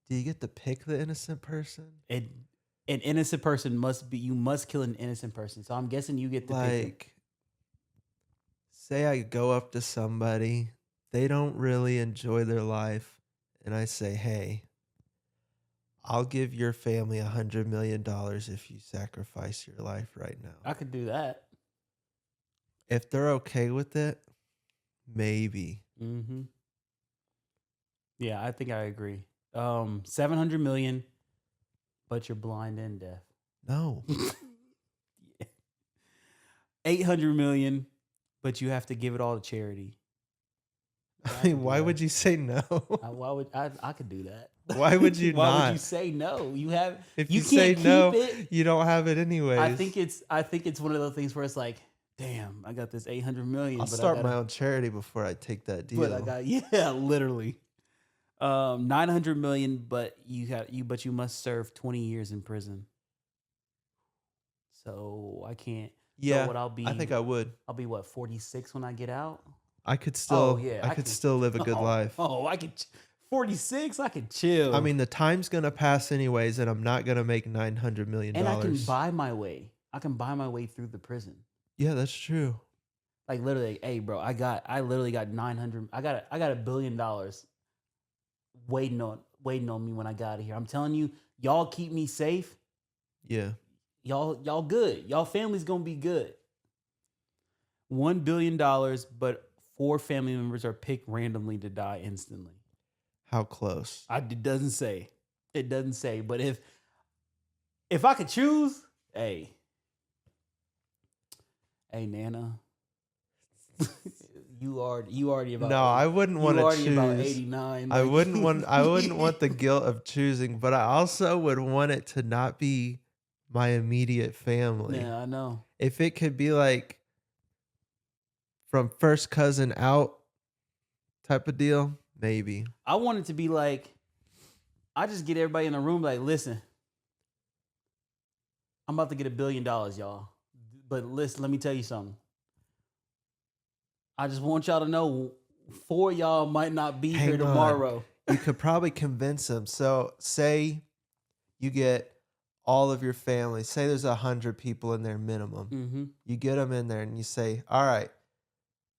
Do you get to pick the innocent person? An innocent person you must kill an innocent person. So I'm guessing you get to pick. Like, say I go up to somebody, they don't really enjoy their life, and I say, "Hey, I'll give your family $100 million if you sacrifice your life right now." I could do that. If they're okay with it, maybe. Mm-hmm. Yeah, I think I agree. 700 million, but you're blind and deaf. No. 800 million, but you have to give it all to charity. I mean, why would you say no? Why would I could do that? Why would you Why not? would you say no? You have If you you can't say no, keep it. you don't have it anyways. I think it's one of those things where it's like, damn, I got this 800 million. I'll start my own charity before I take that deal. But I got literally. 900 million, but you must serve 20 years in prison. So I can't. Yeah, so what I'll be, I think I would. I'll be what, 46 when I get out. I could still. yeah, I could still live a good life. I could. 46, I could chill. I mean, the time's gonna pass anyways, and I'm not gonna make $900 million. and I can buy my way. I can buy my way through the prison. Yeah, that's true. Like literally, hey, bro, I literally got 900. I got $1 billion waiting on me when I got out of here. I'm telling you, y'all keep me safe. Yeah. Y'all good. Y'all family's gonna be good. $1 billion, but 4 family members are picked randomly to die instantly. How close? It doesn't say. It doesn't say. But if I could choose, hey, Nana, you already about. No, I wouldn't want to choose. About 89. I wouldn't want the guilt of choosing, but I also would want it to not be my immediate family. Yeah, I know. If it could be like from first cousin out type of deal, maybe. I want it to be like, I just get everybody in the room like, listen, I'm about to get $1 billion, y'all. But listen, let me tell you something. I just want y'all to know 4 of y'all might not be here tomorrow. You could probably convince them. So say you get all of your family. Say there's 100 people in there minimum. Mm-hmm. You get them in there and you say, all right,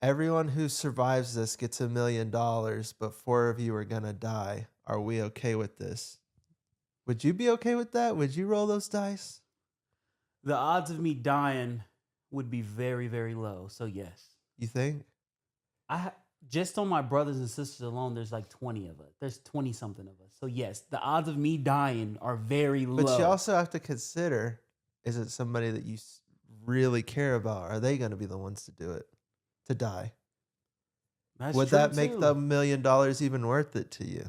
everyone who survives this gets $1 million, but 4 of you are going to die. Are we okay with this? Would you be okay with that? Would you roll those dice? The odds of me dying would be very, very low. So yes. You think? Just on my brothers and sisters alone, there's like 20 of us. There's 20 something of us. So yes, the odds of me dying are very low. But you also have to consider, is it somebody that you really care about? Are they going to be the ones to do it? To die? Would that make the $1 million even worth it to you?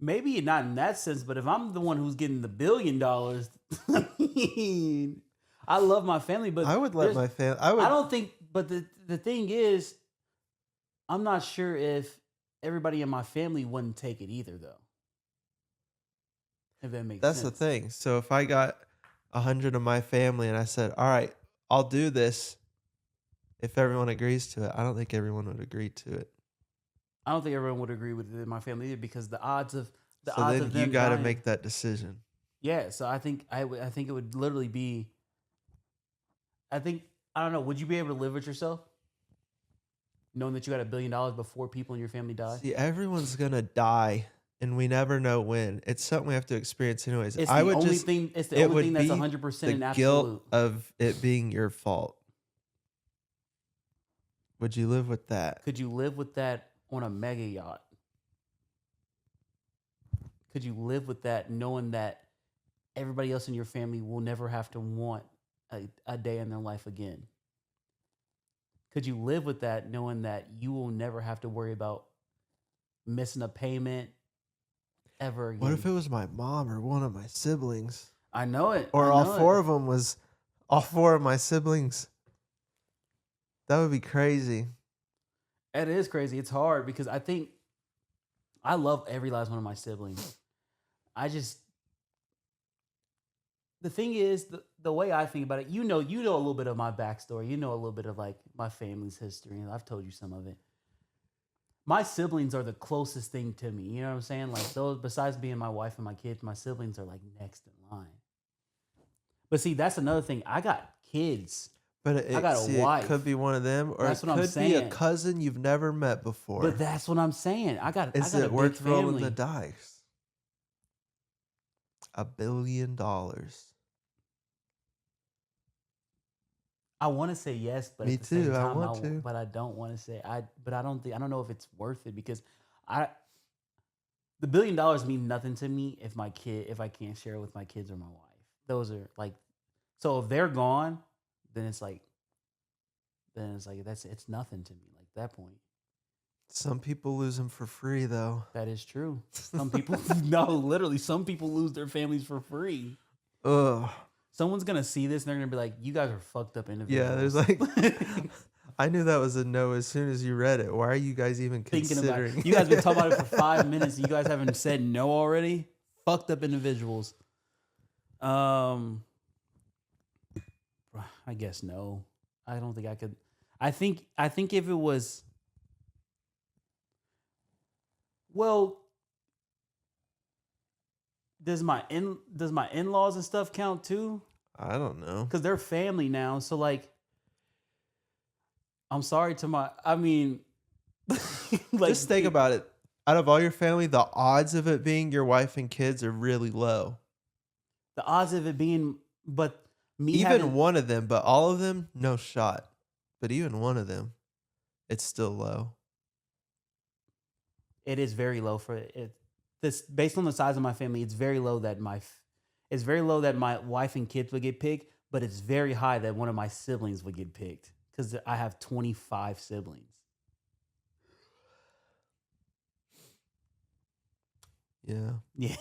Maybe not in that sense, but if I'm the one who's getting the $1 billion, I mean, I love my family, but I would let my family. I don't think. But the thing is, I'm not sure if everybody in my family wouldn't take it either, though. If that makes That's the sense. thing. So if I got 100 of my family and I said, all right, I'll do this if everyone agrees to it, I don't think everyone would agree to it. I don't think everyone would agree with it in my family either because the odds of So then you them got to dying. make that decision. Yeah, so I think I think it would literally be. I think I don't know. Would you be able to live with yourself, knowing that you got $1 billion before people in your family die? See, everyone's going to die and we never know when. It's something we have to experience anyways. It's I the would only just, thing. It's the it only would thing that's be 100% the an guilt absolute. of it being your fault. Would you live with that? Could you live with that on a mega yacht? Could you live with that knowing that everybody else in your family will never have to want a day in their life again? Could you live with that knowing that you will never have to worry about missing a payment ever again? What if it was my mom or one of my siblings? I know it. Or I all know four it. of them was all four of my siblings. That would be crazy. It is crazy. It's hard because I think I love every last one of my siblings. I just the thing is the way I think about it, you know a little bit of my backstory. You know a little bit of like my family's history, and I've told you some of it. My siblings are the closest thing to me. You know what I'm saying? Like those besides being my wife and my kids, my siblings are like next in line. But see, that's another thing. I got kids. But I got a wife. it could be one of them, or That's it what I'm could be a saying. cousin you've never met before. But that's what I'm saying. I got Is a it big worth rolling family. the dice? $1 billion. I want to say yes, but Me at the same too, I time, want to. but I don't want to say But I don't know if it's worth it because I the $1 billion mean nothing to me if I can't share it with my kids or my wife. Those are like so if they're gone, then it's like it's nothing to me. Like that point. Some people lose them for free, though. That is true. Some people no, literally, some people lose their families for free. Ugh. Someone's gonna see this and they're gonna be like, "You guys are fucked up individuals." Yeah, there's like, I knew that was a no as soon as you read it. Why are you guys even thinking about considering? it. You guys been talking about it for 5 minutes. And you guys haven't said no already. Fucked up individuals. I guess no. I don't think I could. I think if it was, well, does my in-laws and stuff count too? I don't know. Because they're family now. So like, I'm sorry to my. I mean, like, Just think about it. Out of all your family, the odds of it being your wife and kids are really low. the odds of it being, but me Even having, one of them, but all of them, no shot. But even one of them, it's still low. it is very low for it. This based on the size of my family, it's very low that it's very low that my wife and kids would get picked, but it's very high that one of my siblings would get picked because I have 25 siblings. Yeah. Yeah.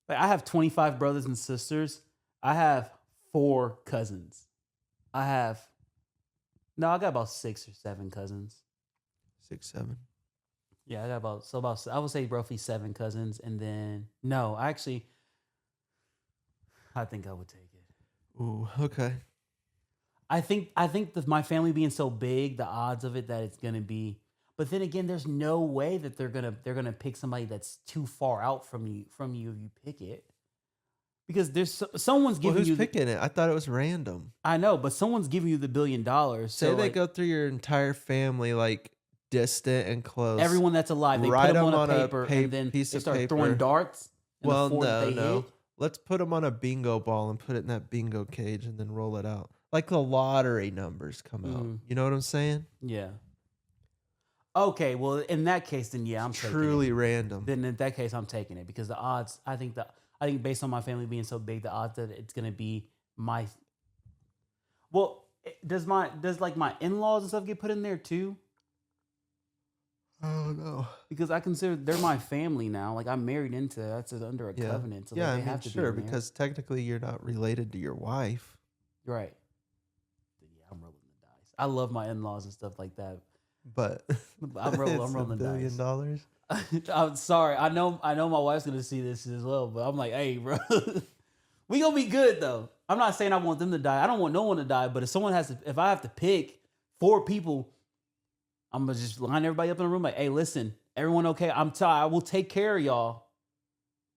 Like I have 25 brothers and sisters. I have 4 cousins. I got about 6 or 7 cousins. 6, 7. Yeah, I got about I would say roughly 7 cousins, and then no, actually, I think I would take it. Ooh, okay. I think my family being so big, the odds of it that it's gonna be. But then again, there's no way that they're gonna pick somebody that's too far out from you if you pick it, because someone's Well, giving who's you. picking it? I thought it was random. I know, but someone's giving you the $1 billion. Say So they like, go through your entire family, like distant and close. everyone that's alive, they Write put them on them a on a paper, and then piece they of start paper. throwing darts. And Well, the 4 that no, they no. hit, Let's put them on a bingo ball and put it in that bingo cage and then roll it out. Like the lottery numbers come out. You know what I'm saying? yeah. Okay, well, in that case, then yeah, I'm taking it. Truly random. Then in that case, I'm taking it because the odds. I think based on my family being so big, the odds that it's gonna be my. Well, does like my in-laws and stuff get put in there too? I don't know. Because I consider they're my family now. Like I'm married into that's under a Yeah. covenant, so Yeah, they I have mean, to sure, be in there. because technically you're not related to your wife. Right. Then yeah, I'm rolling the dice. I love my in-laws and stuff like that. but I'm it's rolling $1 billion. dice. I'm sorry. I know my wife's gonna see this as well, but I'm like, hey, bro, we gonna be good though. I'm not saying I want them to die. I don't want no one to die, but if I have to pick 4 people, I'm gonna just line everybody up in a room like, hey, listen, everyone okay? I will take care of y'all.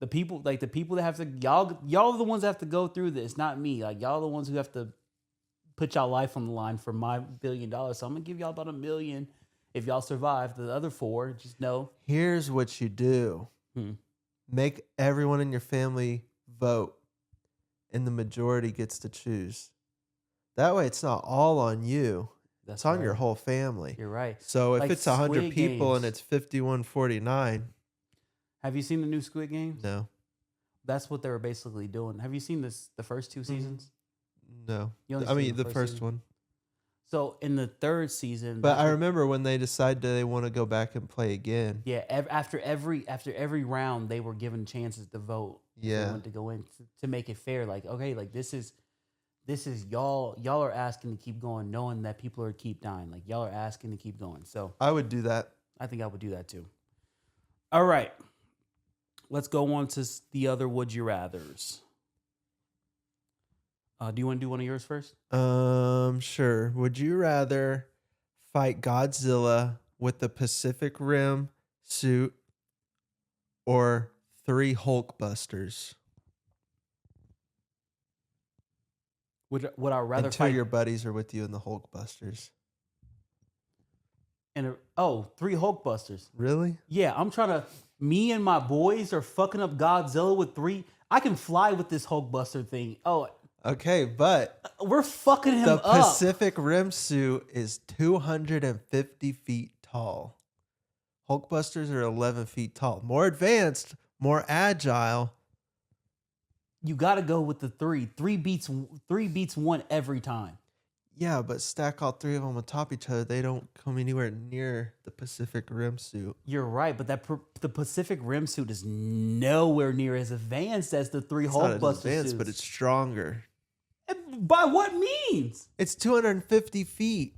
The people that have to y'all are the ones that have to go through this, not me. Like y'all are the ones who have to put y'all life on the line for my $1 billion. So I'm gonna give y'all about $1 million. If y'all survive, the other 4, just know. Here's what you do. Make everyone in your family vote, and the majority gets to choose. That way it's not all on you. It's on your whole family. You're right. So if Like it's 100 Squid people Games. and it's 51-49. Have you seen the new Squid Games? No. That's what they were basically doing. Have you seen the first 2 seasons? No. You only I seen mean, the the first first season? one. So in the 3rd season, But I remember when they decided they want to go back and play again. yeah, after every round, they were given chances to vote. Yeah. They wanted to go in to make it fair. Like, okay, like this is y'all are asking to keep going, knowing that people are keep dying. Like y'all are asking to keep going. So I would do that. I think I would do that too. All right, let's go on to the other would you rather's. Do you want to do one of yours first? Sure. Would you rather fight Godzilla with the Pacific Rim suit or 3 Hulkbusters? Would I rather And 2 of fight your buddies are with you in the Hulkbusters. in 3 Hulkbusters? Really? Yeah, I'm trying to. Me and my boys are fucking up Godzilla with 3. I can fly with this Hulkbuster thing. Oh, Okay, but we're fucking him the up. Pacific Rim suit is 250 feet tall. Hulkbusters are 11 feet tall. More advanced, more agile. You got to go with the 3. 3 beats 1 every time. Yeah, but stack all 3 of them on top of each other. They don't come anywhere near the Pacific Rim suit. You're right, but the Pacific Rim suit is nowhere near as advanced as the 3 It's not Hulkbuster as advanced, suits. but it's stronger. By what means? It's 250 feet.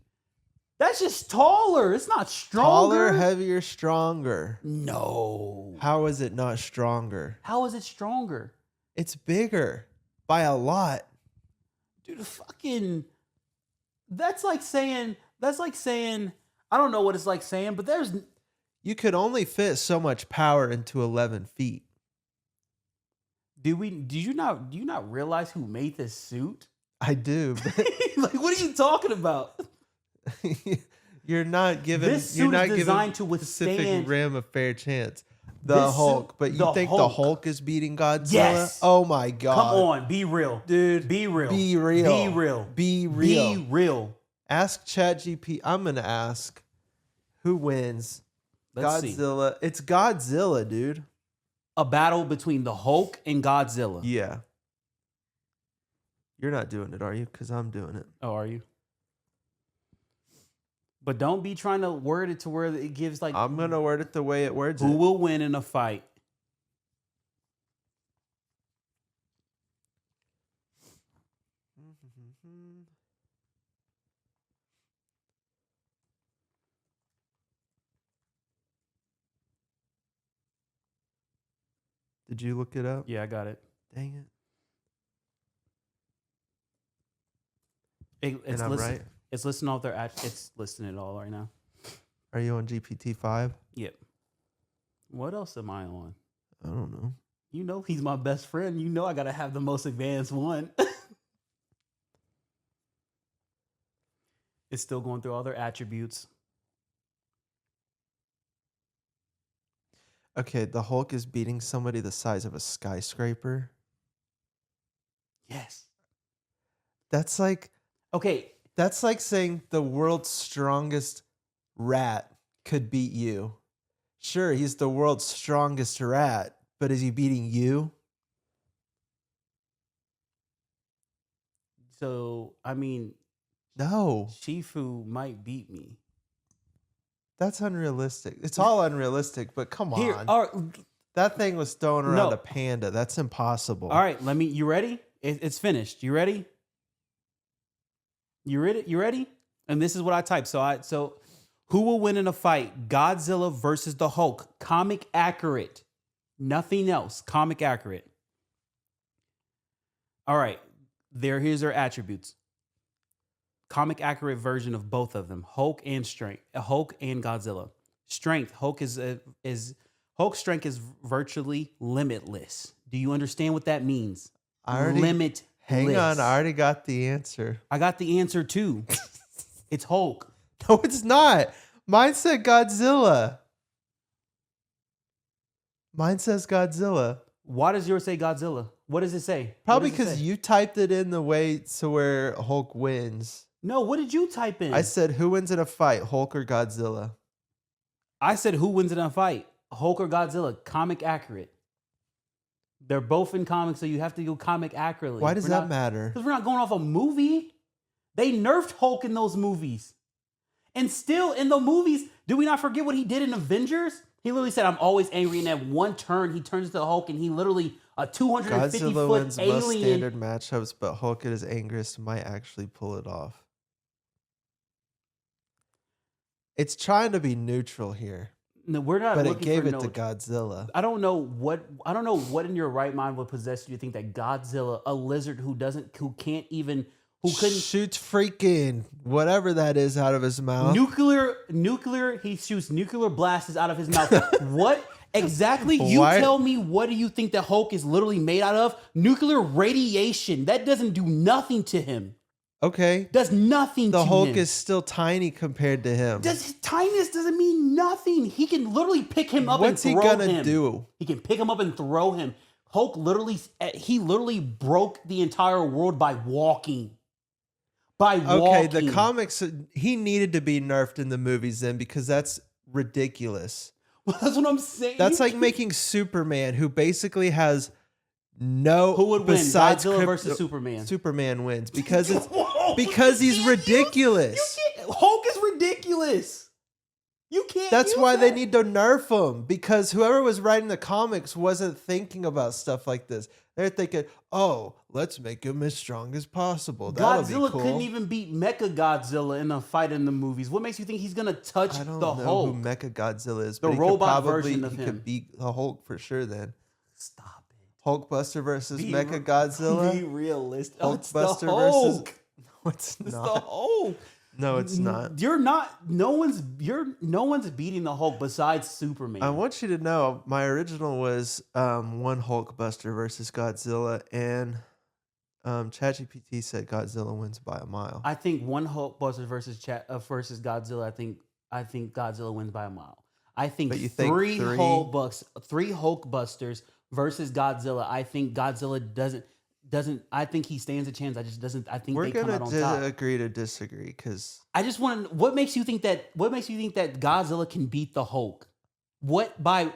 That's just taller. It's not stronger. Taller, heavier, stronger. No. How is it not stronger? How is it stronger? It's bigger by a lot. Dude, fucking... That's like saying, I don't know what it's like saying, but there's... You could only fit so much power into 11 feet. Do you not realize who made this suit? I do. Like, what are you talking about? You're not giving This suit is designed to Pacific withstand Rim a fair chance. The Hulk, but you think the Hulk is beating Godzilla? Yes. Oh my god! Come on, be real, dude. Be real. Be real. Be real. Be real. Be real. Ask ChatGPT. I'm gonna ask who wins. Let's Godzilla. see. It's Godzilla, dude. A battle between the Hulk and Godzilla. Yeah. You're not doing it, are you? Because I'm doing it. Oh, are you? But don't be trying to word it to where it gives like... I'm going to word it the way it words it. Who will win in a fight? Did you look it up? Yeah, I got it. Dang it. It's I'm listed, right? It's listing all their... It's listing it all right now. Are you on GPT-5? Yep. What else am I on? I don't know. You know he's my best friend. You know I got to have the most advanced one. It's still going through all their attributes. Okay, the Hulk is beating somebody the size of a skyscraper. Yes. That's like... Okay. That's like saying the world's strongest rat could beat you. Sure, he's the world's strongest rat, but is he beating you? So, I mean... No. Shifu might beat me. That's unrealistic. It's all unrealistic, but come on. That thing was throwing around a panda. That's impossible. All right, you ready? It's finished. You ready? You ready? And this is what I typed. So Who will win in a fight? Godzilla versus the Hulk. Comic accurate. Nothing else. Comic accurate. All right. Here's their attributes. Comic accurate version of both of them. Hulk and Godzilla. Strength. Hulk's strength is virtually limitless. Do you understand what that means? Limitless. Hang on, I already got the answer. I got the answer too. It's Hulk. No, it's not. Mine said Godzilla. Mine says Godzilla. Why does yours say Godzilla? What does it say? Probably because you typed it in the way to where Hulk wins. No, what did you type in? I said, who wins in a fight, Hulk or Godzilla? I said, who wins in a fight, Hulk or Godzilla? Comic accurate. They're both in comics, so you have to go comic accurately. Why does that matter? Because we're not going off a movie. They nerfed Hulk in those movies. And still in the movies, do we not forget what he did in Avengers? He literally said, I'm always angry. And at one turn, he turns into Hulk and he literally, a 250-foot Godzilla wins alien. most standard matchups, but Hulk at his angriest might actually pull it off. It's trying to be neutral here. No, we're not. But looking it gave for it to Godzilla. I don't know what in your right mind would possess you to think that Godzilla, a lizard who couldn't shoots freaking whatever that is out of his mouth. Nuclear. He shoots nuclear blasts out of his mouth. What exactly? Tell me. What do you think that Hulk is literally made out of? Nuclear radiation. That doesn't do nothing to him. Okay. Does nothing to him. The Hulk is still tiny compared to him. Tiniest doesn't mean nothing. He can literally pick him up and throw him. What's he gonna do? He can pick him up and throw him. Hulk literally broke the entire world by walking. Okay, the comics, he needed to be nerfed in the movies then because that's ridiculous. Well, that's what I'm saying. That's like making Superman, who basically has no. Who would win? Godzilla versus Superman. Superman wins because it's because he's ridiculous. Hulk is ridiculous. You can't. That's why they need to nerf him, because whoever was writing the comics wasn't thinking about stuff like this. They're thinking, oh, let's make him as strong as possible. Godzilla couldn't even beat Mecha Godzilla in a fight in the movies. What makes you think he's gonna touch the Hulk? I don't know who Mecha Godzilla is. The but robot version of him. He could beat the Hulk for sure then. Stop it. Hulkbuster versus Mecha Godzilla. Be realistic. Hulkbuster versus... No, it's not. It's the Hulk. No, it's not. You're not. No one's beating the Hulk besides Superman. I want you to know my original was one Hulkbuster versus Godzilla, and ChatGPT said Godzilla wins by a mile. I think one Hulkbuster versus Godzilla. I think Godzilla wins by a mile. I think, three Hulkbusters versus Godzilla. I think Godzilla doesn't. I think he stands a chance. I think we're they come out on top. We're gonna agree to disagree because I just want to. What makes you think that Godzilla can beat the Hulk? What by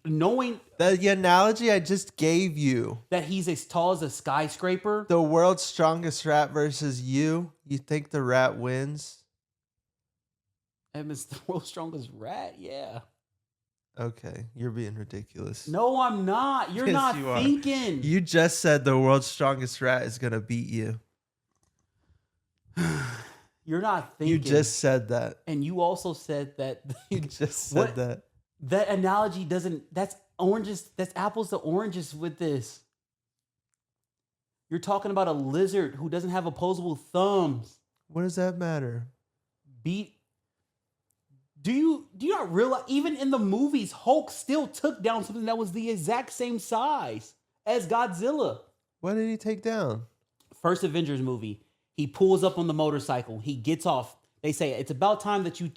knowing the analogy I just gave you, that he's as tall as a skyscraper? The world's strongest rat versus you. You think the rat wins? It's the world's strongest rat. Yeah. Okay, you're being ridiculous. No, I'm not. You're not thinking. You just said the world's strongest rat is going to beat you. You're not thinking. You just said that. And you also said that. You just said that. That analogy doesn't. That's oranges. That's apples to oranges with this. You're talking about a lizard who doesn't have opposable thumbs. What does that matter? Do you not realize, even in the movies, Hulk still took down something that was the exact same size as Godzilla? What did he take down? First Avengers movie. He pulls up on the motorcycle. He gets off. They say, it's about time that you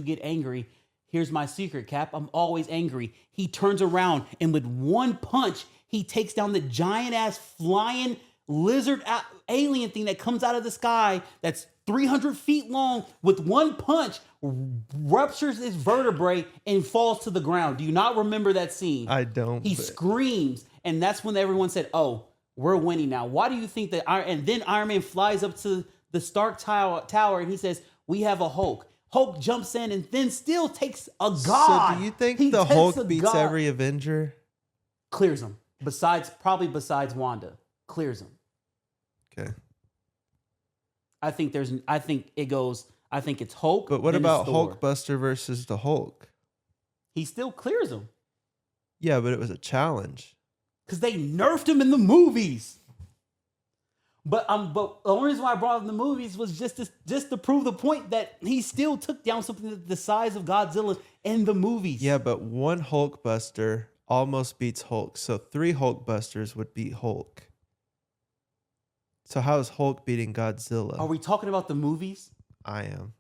get angry. Here's my secret, Cap. I'm always angry. He turns around and with one punch, he takes down the giant ass flying lizard alien thing that comes out of the sky that's 300 feet long. With one punch, ruptures his vertebrae and falls to the ground. Do you not remember that scene? I don't. He screams, and that's when everyone said, oh, we're winning now. Why do you think that? And then Iron Man flies up to the Stark Tower and he says, we have a Hulk. Hulk jumps in and then still takes a god. So do you think the Hulk beats every Avenger? Clears them. Besides Wanda. Clears them. Okay. I think it goes I think it's Hulk. But what then it's about Thor. Hulkbuster versus the Hulk? He still clears them Yeah, but it was a challenge. because they nerfed him in the movies. But the only reason why I brought up the movies was just to prove the point that he still took down something the size of Godzilla in the movies. Yeah, but one Hulkbuster almost beats Hulk. So 3 Hulkbusters would beat Hulk. So how is Hulk beating Godzilla? Are we talking about the movies? I am.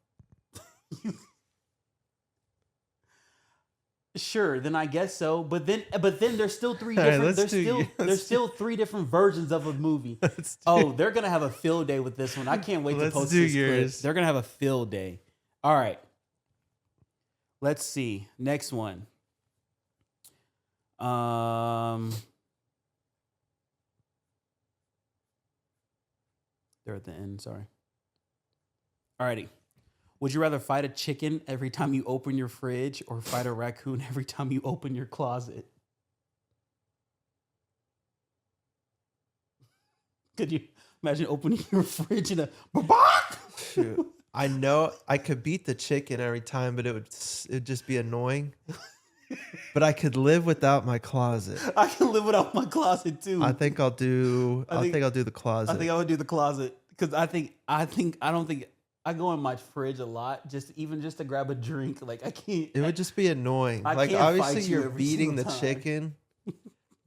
Sure, then I guess so. But then there's still 3 All right, different. let's There's still 3 different versions of a movie. They're gonna have a field day with this one. I can't wait to Let's post do this clip. yours. They're gonna have a field day. All right. Let's see. Next one. They're at the end. Sorry. Alrighty. Would you rather fight a chicken every time you open your fridge or fight a raccoon every time you open your closet? Could you imagine opening your fridge and a Shoot. I know I could beat the chicken every time, but it'd just be annoying. But I could live without my closet. I can live without my closet too. I think I'll do the closet. I think I would do the closet because I don't think I go in my fridge a lot, just to grab a drink. Like I can't. It would just be annoying. I Like can't obviously fight you you're every beating the single time. chicken.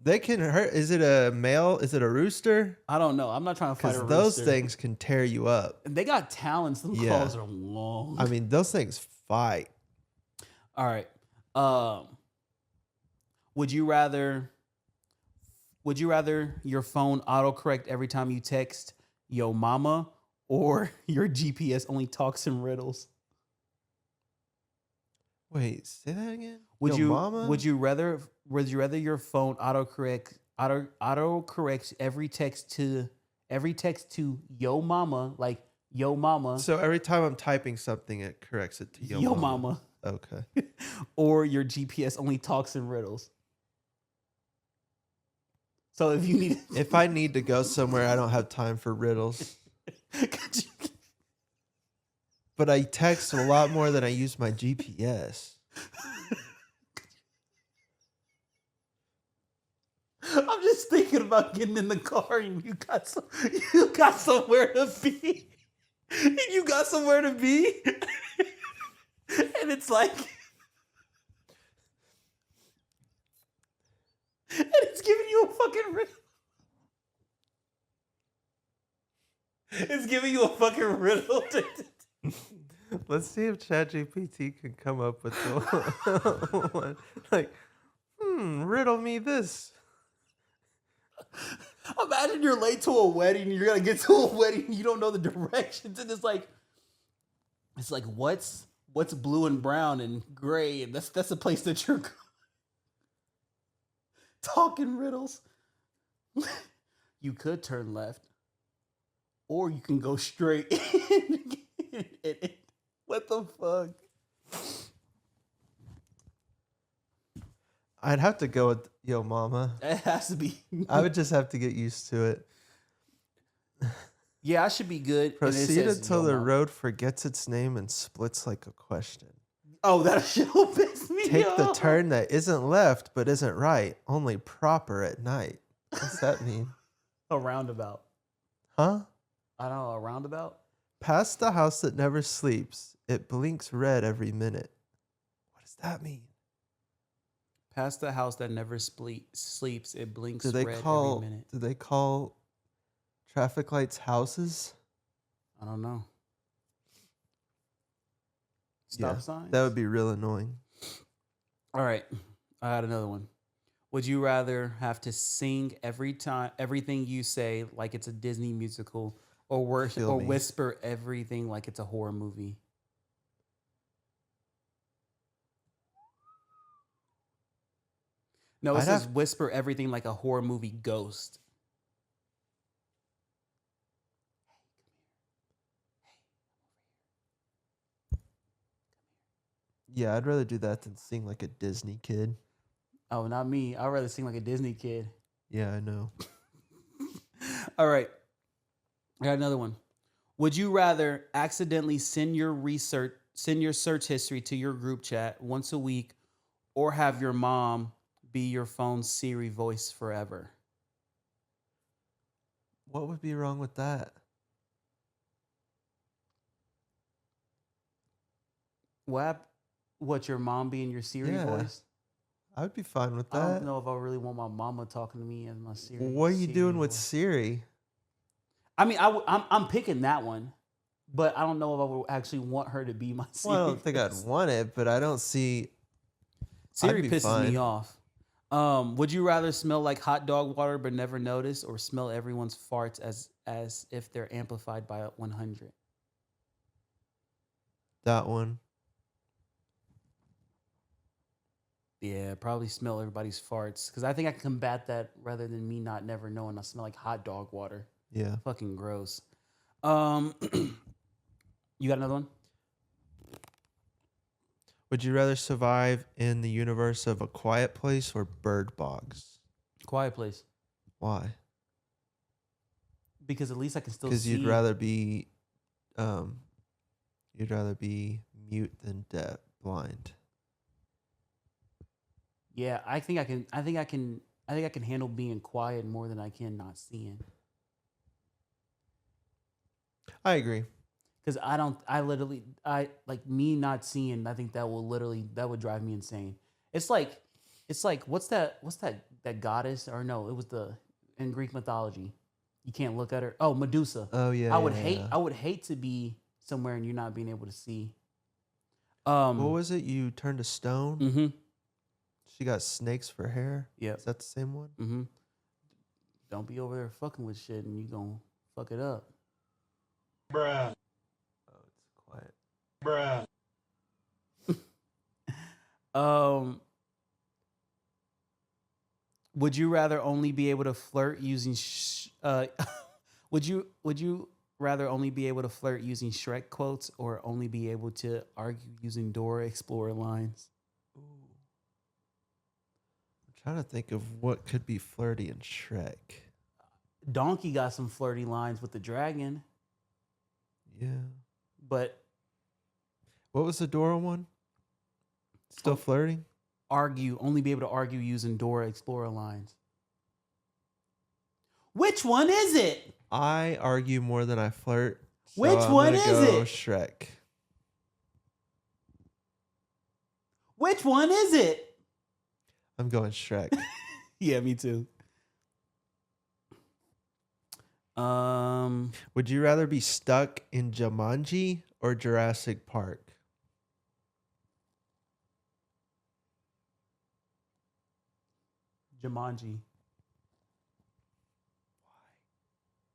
They can hurt. Is it a male? Is it a rooster? I don't know. I'm not trying to fight a Because rooster. those things can tear you up. And they got talons. Them Yeah. claws are long. I mean, those things fight. All right. Would you rather your phone autocorrect every time you text yo mama or your GPS only talks in riddles? Wait, say that again. Would Yo, you mama? would you rather your phone autocorrect every text to yo mama, like yo mama, So every time I'm typing something, it corrects it to yo mama, Okay. or your GPS only talks in riddles? So if you need If I need to go somewhere, I don't have time for riddles. But I text a lot more than I use my GPS. I'm just thinking about getting in the car and you got somewhere to be. And you got somewhere to be. And it's like and it's giving you a fucking riddle. It's giving you a fucking riddle. Let's see if ChatGPT can come up with the one. Like, riddle me this. Imagine you're late to a wedding. You're gonna get to a wedding. You don't know the directions, and it's like what's blue and brown and gray, and that's the place that you're talking riddles. You could turn left, or you can go straight. What the fuck? I'd have to go with yo mama. It has to be. I would just have to get used to it. Yeah, I should be good. Proceed until the road forgets its name and splits like a question. Oh, that shit will piss me Take off. the turn that isn't left but isn't right, only proper at night. What's that mean? A roundabout. Huh? I don't know, a roundabout? Past the house that never sleeps, it blinks red every minute. What does that mean? Past the house that never sleeps, it blinks Do they red call every minute. do they call traffic lights houses? I don't know. Stop signs? That would be real annoying. All right. I got another one. Would you rather have to sing everything you say like it's a Disney musical, or whisper everything like it's a horror movie? No, it says whisper everything like a horror movie ghost. Yeah, I'd rather do that than sing like a Disney kid. Oh, not me. I'd rather sing like a Disney kid. Yeah, I know. All right. I got another one. Would you rather accidentally send your search history to your group chat once a week, or have your mom be your phone's Siri voice forever? What would be wrong with that? What? What, your mom being your Siri Yeah, voice? I would be fine with I don't that. know if I really want my mama talking to me as my What are you Siri doing with voice. Siri? I mean, I'm picking that one, but I don't know if I would actually want her to be my Well, I Siri don't think I'd voice. want it, but I don't see. I'd Siri be pisses me fine. off. Would you rather smell like hot dog water but never notice, or smell everyone's farts as if they're amplified by 100? That one. Yeah, probably smell everybody's farts because I think I can combat that rather than me not never knowing I smell like hot dog water. Yeah. Fucking gross. Um, you got another one? Would you rather survive in the universe of A Quiet Place or Bird Box? Quiet Place, Why? because at least I can still Because see. um, you'd rather be mute than deaf, blind. Yeah, I think I can. I think I can handle being quiet more than I can not seeing. I agree. Because I don't. I literally. I like me not seeing. I think that would drive me insane. It's like. It's like what's that? What's that goddess? Or no, it was the in Greek mythology. You can't look at her. Oh, Medusa. Oh yeah, yeah, yeah. I would hate to be somewhere and you're not being able to see. What was it? You turned to stone. Mm-hmm. She got snakes for hair. Yep. Is that the same one? Mm-hmm. Don't be over there fucking with shit and you gonna fuck it up. Bruh. Oh, it's quiet. Bruh. Would you rather only be able to flirt using would you rather only be able to flirt using Shrek quotes or only be able to argue using Dora Explorer lines? Ooh. I'm trying to think of what could be flirty in Shrek. Donkey got some flirty lines with the dragon, Yeah. but What was the Dora one? Still flirting? only be able to argue using Dora Explorer lines. Which one is it? I argue more than I flirt. So Which I'm one gonna is go it? Shrek. Which one is it? I'm going Shrek. Yeah, me too. Would you rather be stuck in Jumanji or Jurassic Park? Jumanji.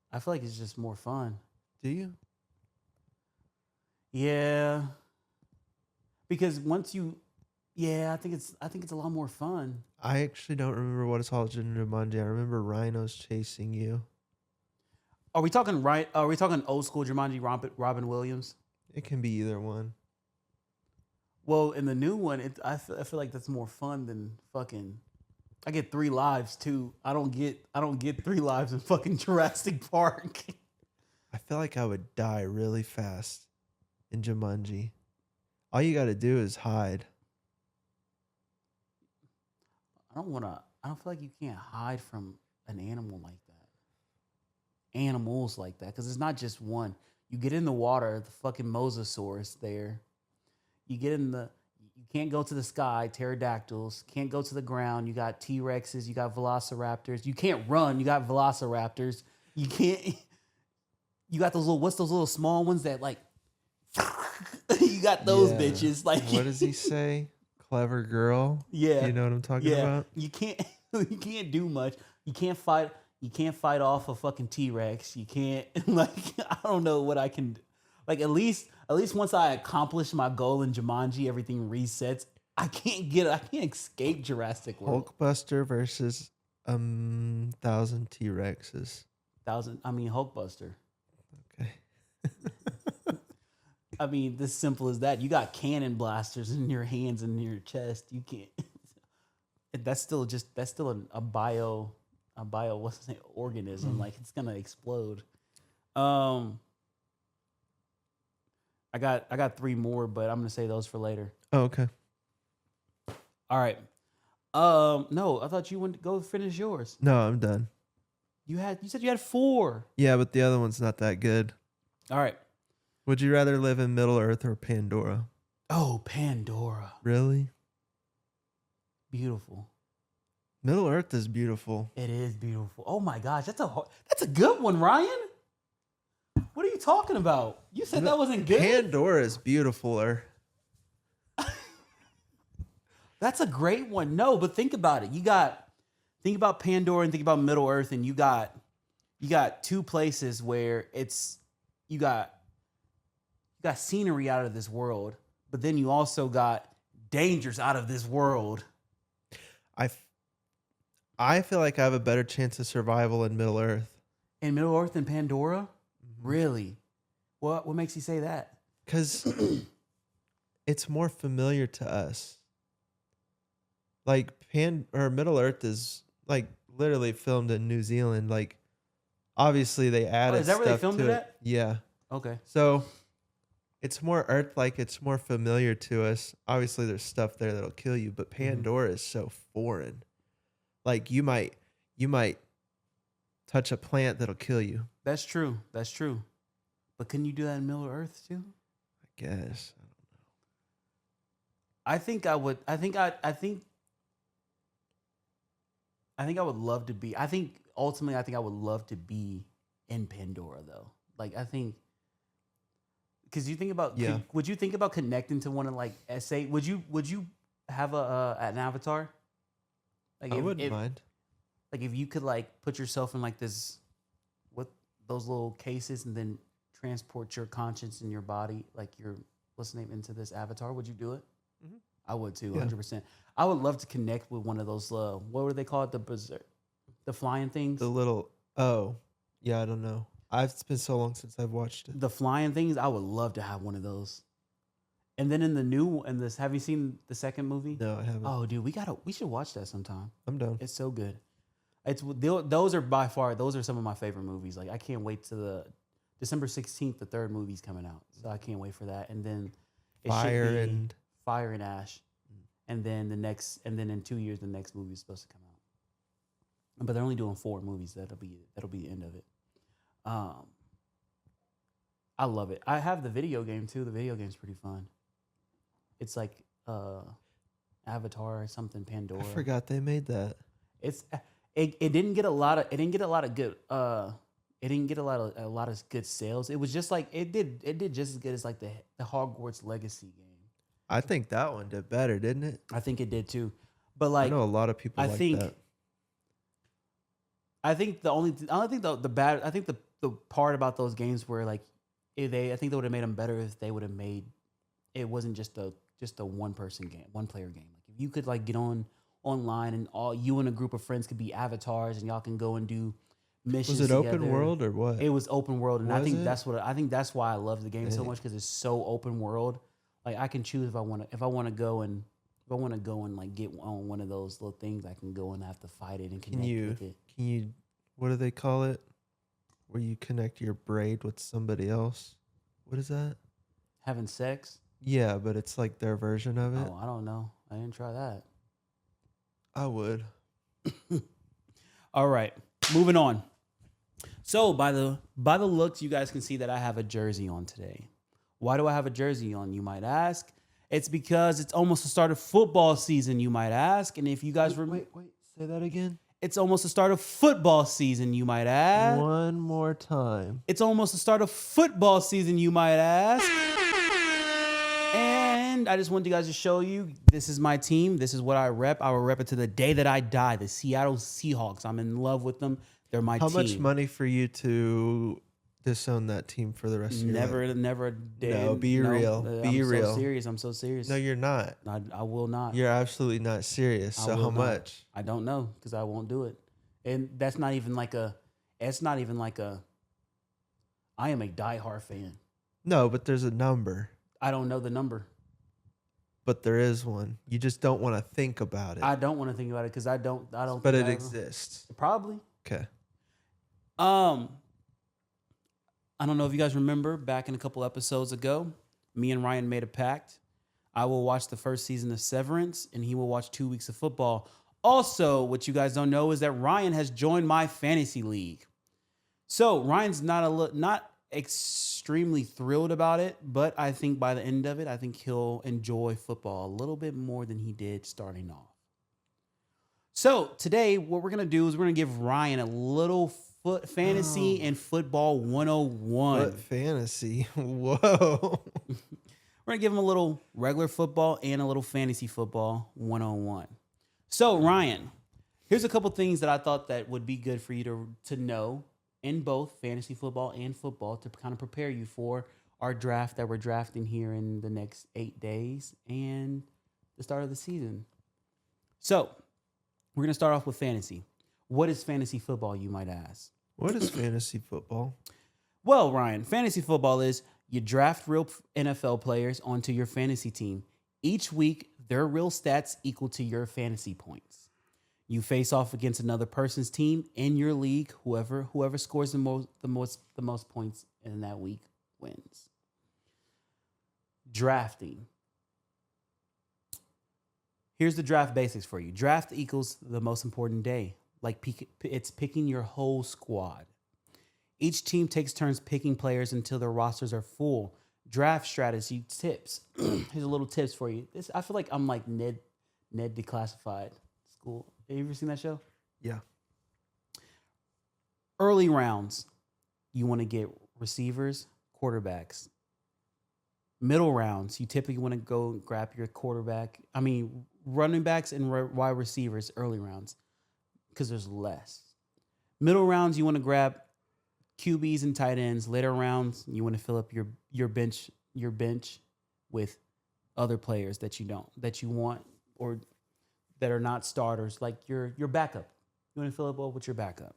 I feel like it's just more fun. Do you? Yeah. Because I think it's a lot more fun. I actually don't remember what it's called in Jumanji. I remember rhinos chasing you. Are we talking right? Are we talking old school Jumanji Robin Williams? It can be either one. Well, in the new one, I feel like that's more fun than fucking. I get 3 lives too. I don't get 3 lives in fucking Jurassic Park. I feel like I would die really fast in Jumanji. All you got to do is hide. I don't feel like you can't hide from an animal like that. Animals like that, because it's not just one. You get in the water, the fucking mosasaurus there. You can't go to the sky, pterodactyls. Can't go to the ground. You got T-Rexes. You got velociraptors. You can't run. You got velociraptors. You can't. You got what's those little small ones that like. You got those bitches. Like, what does he say? Clever girl. Yeah. You know what I'm talking about? You can't. You can't do much. You can't fight. You can't fight off a fucking T-Rex. You can't. Like, I don't know what I can do. Like, at least once I accomplish my goal in Jumanji, everything resets. I can't escape Jurassic World. Hulkbuster versus 1,000 T-Rexes. Hulkbuster. Okay. I mean, this simple as that. You got cannon blasters in your hands and in your chest. You can't. That's still a bio what's the name, organism. Like, it's gonna explode. I got three more, but I'm gonna say those for later. Oh, okay. All right. No, I thought you went to go finish yours. No, I'm done. You said you had four. Yeah, but the other one's not that good. All right. Would you rather live in Middle Earth or Pandora? Oh, Pandora. Really? Beautiful. Middle Earth is beautiful. It is beautiful. Oh my gosh, that's a good one, Ryan. What are you talking about? You said that wasn't good. Pandora is beautifuler. That's a great one. No, but think about it. Think about Pandora and think about Middle Earth, and you got two places where you got scenery out of this world, but then you also got dangers out of this world. I feel like I have a better chance of survival in Middle Earth. In Middle Earth than Pandora? Mm-hmm. Really? What makes you say that? Because it's more familiar to us. Like Middle Earth is like literally filmed in New Zealand. Like obviously they added is that where they stuff filmed to it it. at? Yeah. Okay. So it's more Earth-like. It's more familiar to us. Obviously there's stuff there that'll kill you, but Pandora is so foreign. Like you might touch a plant that'll kill you. That's true. But can you do that in Middle Earth too? I guess. I think I would. I think I would love to be. Ultimately, I would love to be in Pandora though. Like I think, because you think about, would you think about connecting to one of like SA? Would you have an avatar? Like I wouldn't mind. Like if you could like put yourself in like this, what those little cases, and then transport your conscience and your body, like your what's the name, into this avatar, would you do it? Mm-hmm. I would too, 100%. I would love to connect with one of those. What were they called? The flying things. The little. Oh, yeah. I don't know. It's been so long since I've watched it. The flying things. I would love to have one of those. And then have you seen the second movie? No, I haven't. Oh, dude, we should watch that sometime. I'm done. It's so good. Those are some of my favorite movies. Like I can't wait to the December 16th. The third movie's coming out, so I can't wait for that. And then Fire and Ash, and then in 2 years the next movie is supposed to come out. But they're only doing 4 movies. That'll be the end of it. I love it. I have the video game too. The video game's pretty fun. It's like Avatar or something, Pandora. I forgot they made that. It didn't get a lot of good sales. It was just like it did just as good as like the Hogwarts Legacy game. I think that one did better, didn't it? I think it did too. But like I know a lot of people like that. I think the part about those games where like I think they would have made them better if they would have made it wasn't just a one person game, one player game. Like if you could like get online and all you and a group of friends could be avatars and y'all can go and do missions. Was it together. open world or what? It was open world, and I think that's why I love the game so much, because it's so open world. Like I can choose if I want to go and like get on one of those little things. I can go and have to fight it and connect with it. Can you? What do they call it? Where you connect your braid with somebody else? What is that? Having sex? Yeah, but it's like their version of it. Oh, I don't know. I didn't try that. I would. All right, moving on. So by the looks, you guys can see that I have a jersey on today. Why do I have a jersey on, you might ask? It's because it's almost the start of football season, you might ask. And if you guys wait, say that again. It's almost the start of football season, you might ask. One more time. It's almost the start of football season, you might ask. And I just wanted you guys to show you, this is my team. This is what I rep. I will rep it to the day that I die. The Seattle Seahawks. I'm in love with them. They're my team. How much money for you to disown that team for the rest of your life? Never did. No, be real. Be real. I'm so serious. No, you're not. I will not. You're absolutely not serious. So how much? I don't know, because I won't do it. And that's not even like a. It's not even like a. I am a diehard fan. No, but there's a number. I don't know the number. But there is one. You just don't want to think about it. I don't want to think about it because I don't. But it exists. Probably. Okay. I don't know if you guys remember back in a couple episodes ago, Me and Ryan made a pact. I will watch the first season of Severance, and he will watch 2 weeks of football. Also, what you guys don't know is that Ryan has joined my fantasy league. So Ryan's not extremely thrilled about it, but I think by the end of it, I think he'll enjoy football a little bit more than he did starting off. So today, what we're gonna do is we're gonna give Ryan a little fantasy and football 101. What fantasy? Whoa. We're gonna give him a little regular football and a little fantasy football 101. So Ryan, here's a couple things that I thought that would be good for you to know in both fantasy football and football to kind of prepare you for our draft that we're drafting here in the next 8 days and the start of the season. So we're going to start off with fantasy. What is fantasy football, you might ask? What is fantasy football? Well, Ryan, fantasy football is you draft real NFL players onto your fantasy team. Each week, their real stats equal to your fantasy points. You face off against another person's team in your league. Whoever scores the most points in that week wins. Drafting. Here's the draft basics for you. Draft equals the most important day. Like it's picking your whole squad. Each team takes turns picking players until their rosters are full. Draft strategy tips. Here's a little tips for you. I feel like I'm like Ned Declassified School. Have you ever seen that show? Yeah. Early rounds, you want to get receivers, quarterbacks. Middle rounds, you typically want to go and grab your running backs and wide receivers early rounds because there's less. Middle rounds, you want to grab QBs and tight ends. Later rounds, you want to fill up your bench with other players that you want or that are not starters, like your backup. You want to fill up well with your backup.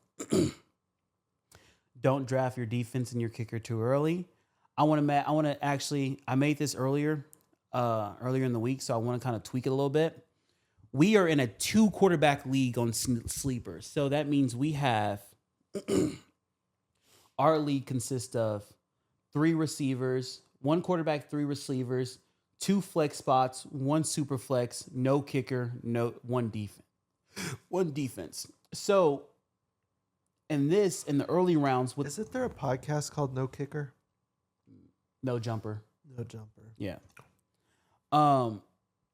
Don't draft your defense and your kicker too early. I made this earlier in the week, so I want to kind of tweak it a little bit. We are in a 2 quarterback league on sleepers. So that means we have our league consists of 3 receivers, 1 quarterback, 3 receivers, 2 flex spots, 1 super flex, no kicker, 1 defense. So in the early rounds Isn't there a podcast called No Kicker? No jumper. No jumper. Yeah.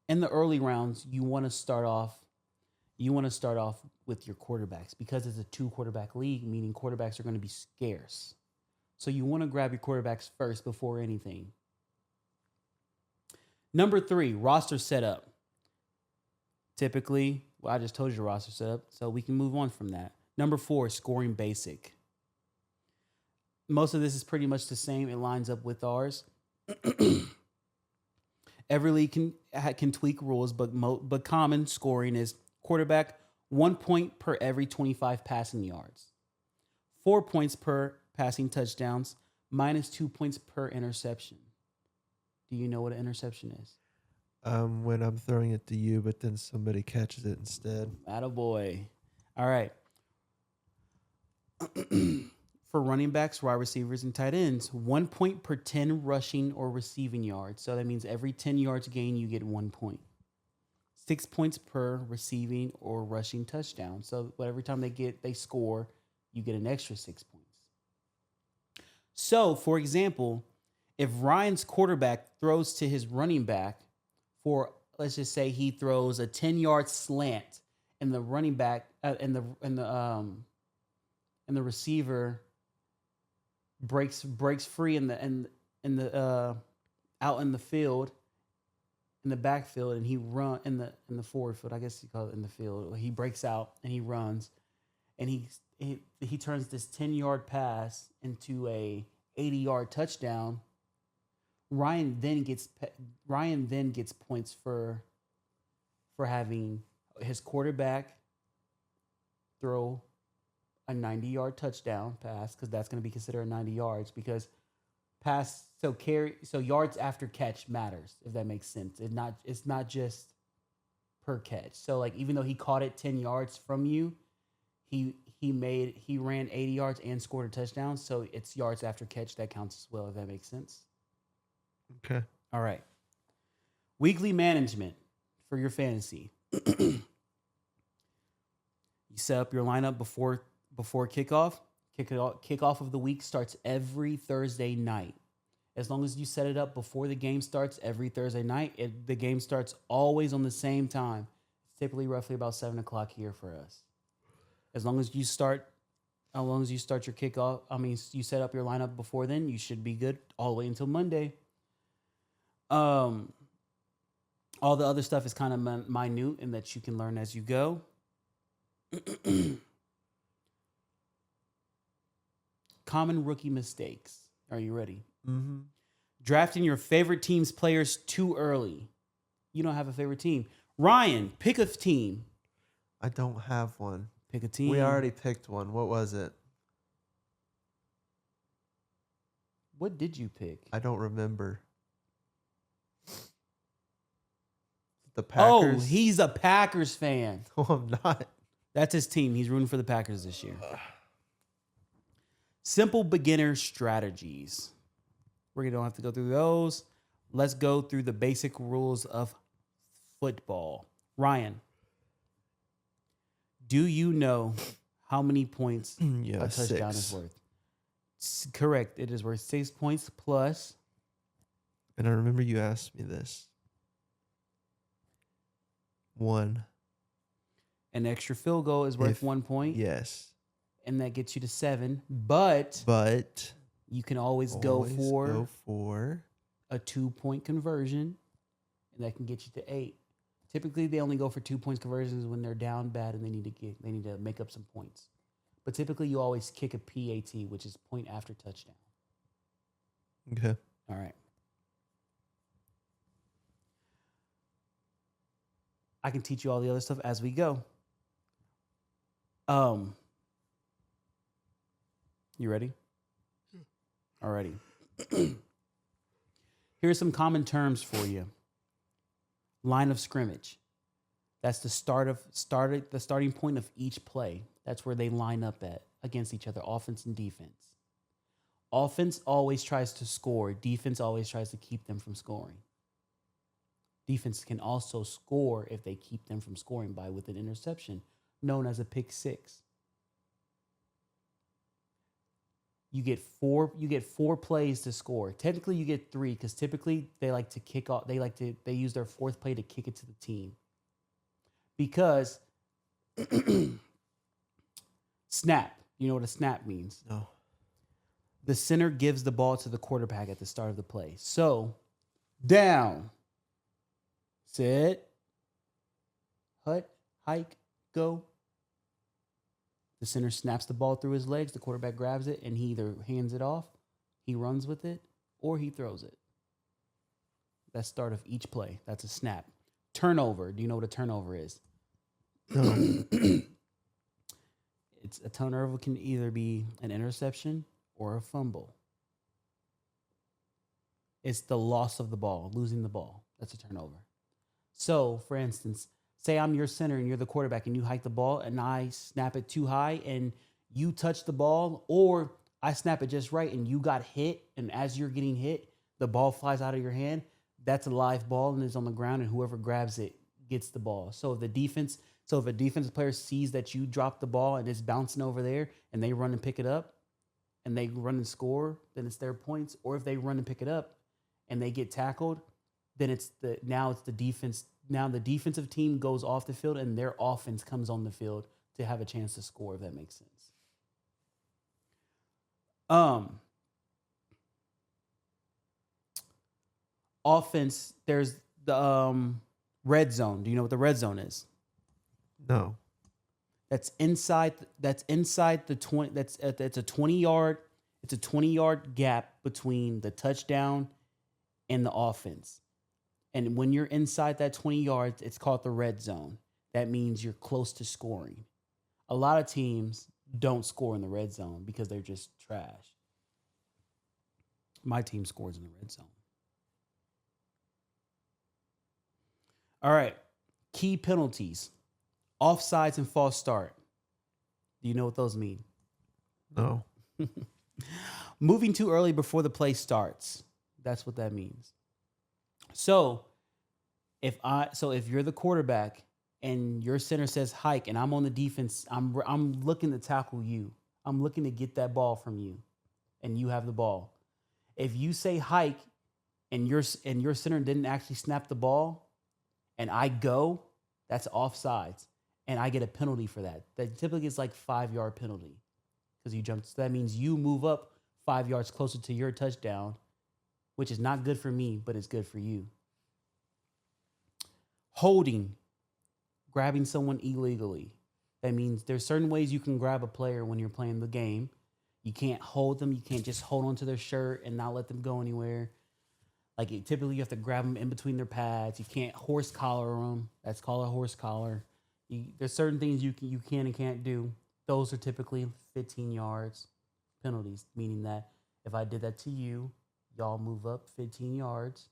In the early rounds, you want to start off with your quarterbacks because it's a 2 quarterback league, meaning quarterbacks are going to be scarce. So you want to grab your quarterbacks first before anything. Number 3, roster setup. Typically, I just told you roster setup, so we can move on from that. Number 4, scoring basic. Most of this is pretty much the same. It lines up with ours. Every league can tweak rules, but common scoring is quarterback 1 point per every 25 passing yards, 4 points per passing touchdowns, minus 2 points per interception. Do you know what an interception is? When I'm throwing it to you, but then somebody catches it instead. Attaboy. All right. For running backs, wide receivers, and tight ends, 1 point per 10 rushing or receiving yards. So that means every 10 yards gain, you get 1 point. 6 points per receiving or rushing touchdown. So every time they score, you get an extra 6 points. So, for example, if Ryan's quarterback throws to his running back for, let's just say he throws a 10-yard slant, and the running back and the receiver breaks free in the out in the field, in the backfield, and he run in the forward field. I guess you call it in the field. He breaks out and he runs, and he turns this 10-yard pass into a 80-yard touchdown. Ryan then gets points for having his quarterback throw a 90-yard touchdown pass, because that's going to be considered 90 yards, because yards after catch matters, if that makes sense. It's not just per catch. So like, even though he caught it 10 yards from you, he ran 80 yards and scored a touchdown, so it's yards after catch that counts as well, if that makes sense. Okay. All right. Weekly management for your fantasy. You set up your lineup before kickoff. Kickoff of the week starts every Thursday night. As long as you set it up before the game starts every Thursday night, the game starts always on the same time. It's typically roughly about 7 o'clock here for us. As long as you start your kickoff, you set up your lineup before then, you should be good all the way until Monday. All the other stuff is kind of minute and that you can learn as you go. Common rookie mistakes. Are you ready? Mm-hmm. Drafting your favorite team's players too early. You don't have a favorite team. Ryan, pick a team. I don't have one. Pick a team. We already picked one. What was it? What did you pick? I don't remember. The Oh, Packers. he's a Packers fan. No, I'm not. That's his team. He's rooting for the Packers this year. Simple beginner strategies. We don't have to go through those. Let's go through the basic rules of football. Ryan, do you know how many points Yeah, a touchdown 6. is worth? Correct. It is worth 6 points plus. And I remember you asked me this. 1. An extra field goal is worth 1 point. Yes. And that gets you to 7. But you can always go for a 2-point conversion, and that can get you to 8. Typically, they only go for 2 points conversions when they're down bad and they need to make up some points. But typically, you always kick a PAT, which is point after touchdown. Okay. All right. I can teach you all the other stuff as we go. You ready? Alrighty. Here's some common terms for you. Line of scrimmage. That's the starting point of each play. That's where they line up at against each other, offense and defense. Offense always tries to score. Defense always tries to keep them from scoring. Defense can also score if they keep them from scoring with an interception, known as a pick six. You get four plays to score. Technically, you get 3 because typically they like to kick off. They use their 4th play to kick it to the team. Because snap. You know what a snap means? No. The center gives the ball to the quarterback at the start of the play. So, down, sit, hut, hike, go. The center snaps the ball through his legs. The quarterback grabs it, and he either hands it off, he runs with it, or he throws it. That's start of each play. That's a snap. Turnover. Do you know what a turnover is? No. It's a turnover can either be an interception or a fumble. It's the loss of the ball, losing the ball. That's a turnover. So, for instance, say I'm your center and you're the quarterback and you hike the ball and I snap it too high and you touch the ball, or I snap it just right and you got hit, and as you're getting hit, the ball flies out of your hand. That's a live ball and is on the ground, and whoever grabs it gets the ball. So if a defensive player sees that you dropped the ball and it's bouncing over there and they run and pick it up and they run and score, then it's their points. Or if they run and pick it up and they get tackled, then it's the defense. Now the defensive team goes off the field and their offense comes on the field to have a chance to score, if that makes sense. Offense, there's the red zone. Do you know what the red zone is? No. That's inside the 20. It's a 20-yard. It's a 20-yard gap between the touchdown and the offense. And when you're inside that 20 yards, it's called the red zone. That means you're close to scoring. A lot of teams don't score in the red zone because they're just trash. My team scores in the red zone. All right. Key penalties. Offsides and false start. Do you know what those mean? No. Moving too early before the play starts. That's what that means. So if you're the quarterback and your center says hike and I'm on the defense, I'm looking to tackle you. I'm looking to get that ball from you, and you have the ball. If you say hike and your center didn't actually snap the ball, and I go, that's offsides, and I get a penalty for that. That typically is like 5 yard penalty because you jumped. So that means you move up 5 yards closer to your touchdown, which is not good for me, but it's good for you. Holding, grabbing someone illegally. That means there's certain ways you can grab a player when you're playing the game. You can't hold them. You can't just hold onto their shirt and not let them go anywhere. Like typically, you have to grab them in between their pads. You can't horse collar them. That's called a horse collar. There's certain things you can and can't do. Those are typically 15 yards penalties, meaning that if I did that to you, y'all move up 15 yards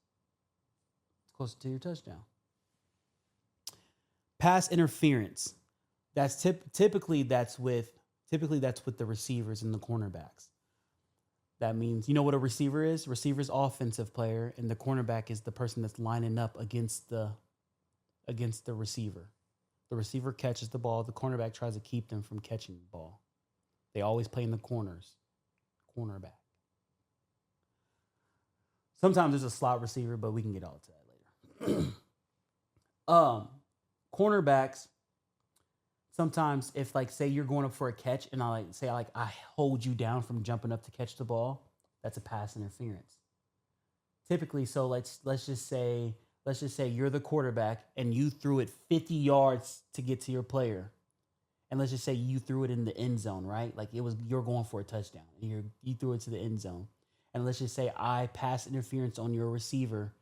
closer to your touchdown. Pass interference. That's typically with the receivers and the cornerbacks. That means, you know what a receiver is? Receiver's offensive player, and the cornerback is the person that's lining up against the receiver. The receiver catches the ball. The cornerback tries to keep them from catching the ball. They always play in the corners. Cornerback. Sometimes there's a slot receiver, but we can get all to that later. Cornerbacks. Sometimes if like say you're going up for a catch and I hold you down from jumping up to catch the ball, that's a pass interference. Typically, so let's just say you're the quarterback and you threw it 50 yards to get to your player. And let's just say you threw it in the end zone, right? Like you're going for a touchdown. And you threw it to the end zone. And let's just say I pass interference on your receiver.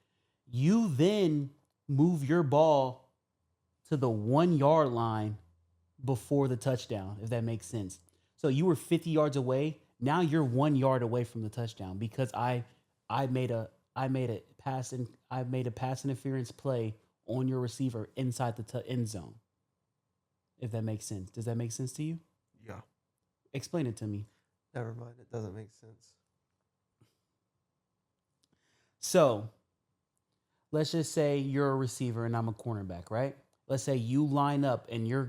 You then move your ball to the 1 yard line before the touchdown, if that makes sense. So you were 50 yards away. Now you're 1 yard away from the touchdown because I made a pass interference play on your receiver inside the end zone. If that makes sense. Does that make sense to you? Yeah. Explain it to me. Never mind. It doesn't make sense. So let's just say you're a receiver and I'm a cornerback, right? Let's say you line up and you're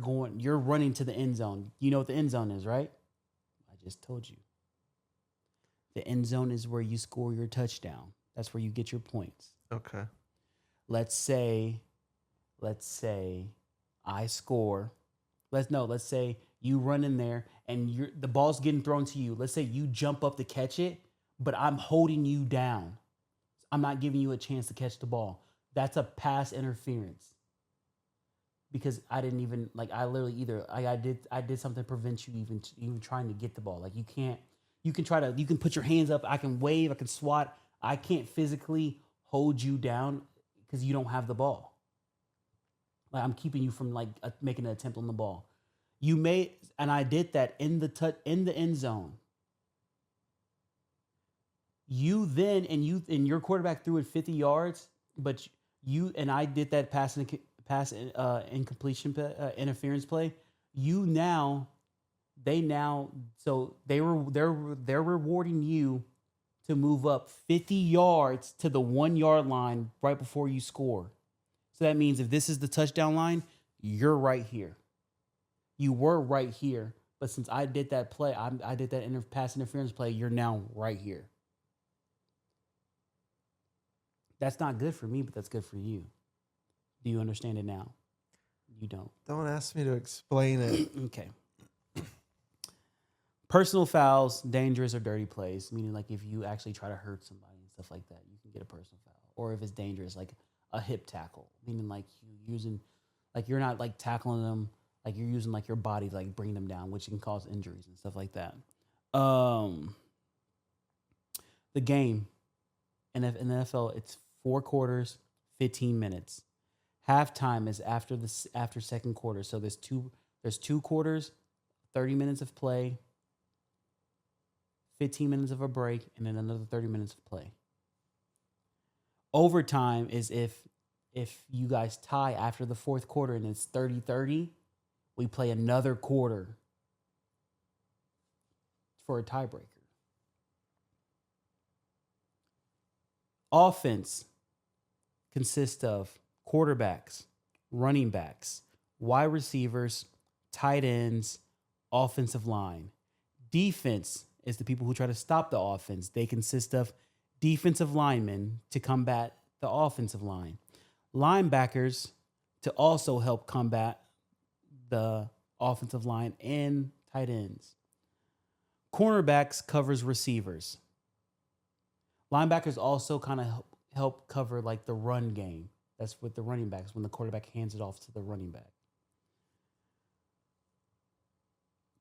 running to the end zone. You know what the end zone is, right? I just told you. The end zone is where you score your touchdown. That's where you get your points. Okay. Let's say I score. Let's say you run in there and the ball's getting thrown to you. Let's say you jump up to catch it, but I'm holding you down. I'm not giving you a chance to catch the ball. That's a pass interference. Because I didn't even I did something to prevent you even trying to get the ball. Like you can put your hands up, I can wave, I can swat. I can't physically hold you down because you don't have the ball. Like I'm keeping you from making an attempt on the ball. And I did that in the end zone. You then and your quarterback threw it 50 yards, but I did that pass incompletion interference play. They're rewarding you to move up 50 yards to the 1 yard line right before you score. So that means if this is the touchdown line, you're right here. You were right here, but since I did that play, I did that pass interference play, you're now right here. That's not good for me, but that's good for you. Do you understand it now? You don't. Don't ask me to explain it. Okay. Personal fouls, dangerous or dirty plays, meaning like if you actually try to hurt somebody and stuff like that, you can get a personal foul. Or if it's dangerous, like a hip tackle, meaning like you're not like tackling them, like you're using like your body to like bring them down, which can cause injuries and stuff like that. The game in the NFL, it's 4 quarters, 15 minutes. Halftime is after second quarter. So there's two quarters, 30 minutes of play, 15 minutes of a break, and then another 30 minutes of play. Overtime is if you guys tie after the fourth quarter and it's 30-30, we play another quarter for a tiebreaker. Offense consist of quarterbacks, running backs, wide receivers, tight ends, offensive line. Defense is the people who try to stop the offense. They consist of defensive linemen to combat the offensive line, linebackers to also help combat the offensive line, and tight ends. Cornerbacks covers receivers. Linebackers also kind of help cover like the run game. That's with the running backs when the quarterback hands it off to the running back.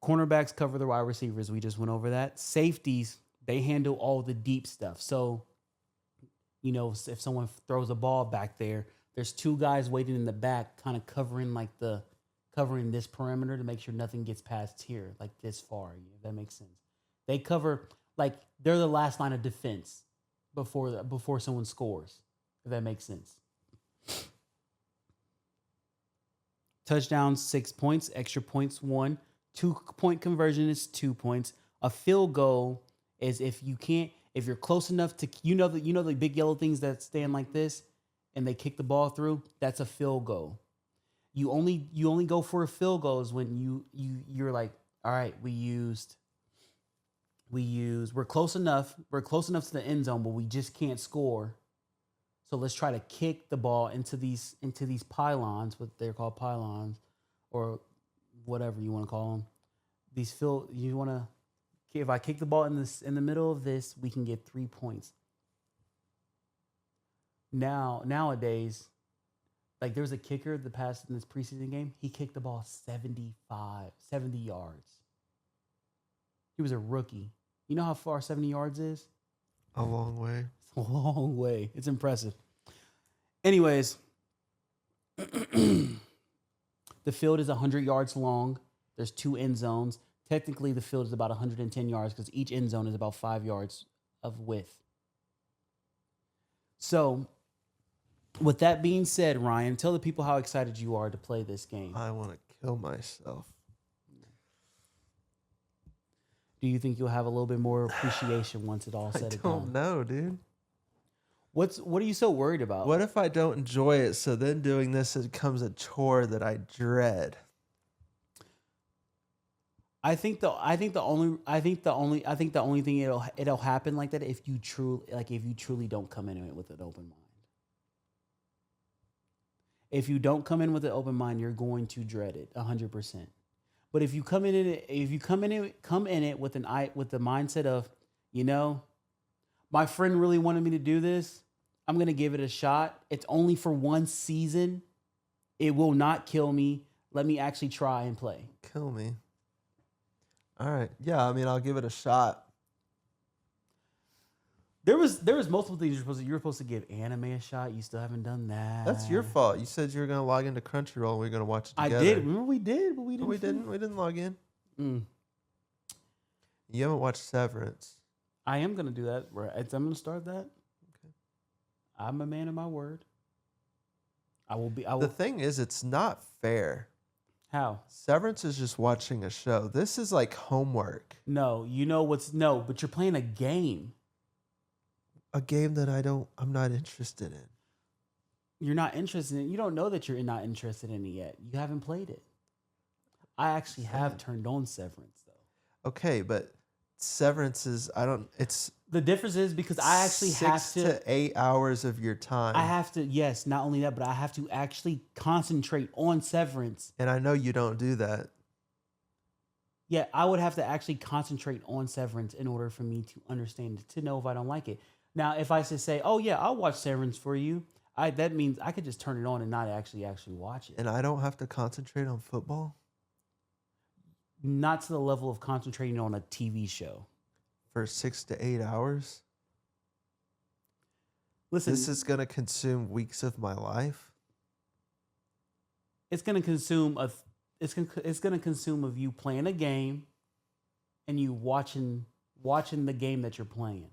Cornerbacks cover the wide receivers. We just went over that. Safeties, they handle all the deep stuff. So, if someone throws a ball back there, there's two guys waiting in the back, kind of covering this perimeter to make sure nothing gets past here, like this far. If that makes sense. They cover, like, they're the last line of defense before someone scores. If that makes sense. Touchdowns, 6 points. Extra points, 1. 2-point conversion is 2 points. A field goal is if you're close enough to, the big yellow things that stand like this and they kick the ball through, that's a field goal. You only go for a field goal is when you're like, all right, we're close enough to the end zone, but we just can't score. So let's try to kick the ball into these pylons, what they're called pylons, or whatever you want to call them. If I kick the ball in the middle of this, we can get 3 points. Nowadays, like there was a kicker in this preseason game. He kicked the ball 70 yards. He was a rookie. You know how far 70 yards is? A long way. It's a long way. It's impressive. Anyways, the field is 100 yards long. There's 2 end zones. Technically, the field is about 110 yards because each end zone is about 5 yards of width. So, with that being said, Ryan, tell the people how excited you are to play this game. I want to kill myself. Do you think you'll have a little bit more appreciation once it all said and done? I don't know, dude. What are you so worried about? What if I don't enjoy it? So then doing this becomes a chore that I dread. I think the only thing it'll happen like that if you truly don't come in it with an open mind. If you don't come in with an open mind, you're going to dread it 100%. But if you come in it with the mindset of, my friend really wanted me to do this, I'm going to give it a shot. It's only for one season. It will not kill me. Let me actually try and play. Kill me. All right. Yeah, I'll give it a shot. There was multiple things you were supposed to give anime a shot. You still haven't done that. That's your fault. You said you were going to log into Crunchyroll and we were going to watch it together. I did. Remember we did, but we didn't. We didn't log in. Mm. You haven't watched Severance. I am going to do that. I'm going to start that. Okay. I'm a man of my word. The thing is, it's not fair. How? Severance is just watching a show. This is like homework. No, but you're playing a game. A game that I'm not interested in. You're not interested in it. You don't know that you're not interested in it yet. You haven't played it. I actually have turned on Severance though. Okay, but Severance is the difference is because I actually have 6 to 8 hours of your time. I have to, yes, not only that, but I have to actually concentrate on Severance. And I know you don't do that. Yeah, I would have to actually concentrate on Severance in order for me to understand it, to know if I don't like it. Now, if I just say, "Oh yeah, I'll watch Severance for you," that means I could just turn it on and not actually watch it. And I don't have to concentrate on football? Not to the level of concentrating on a TV show. For 6 to 8 hours? Listen, this is going to consume weeks of my life? It's going to consume of you playing a game and you watching the game that you're playing.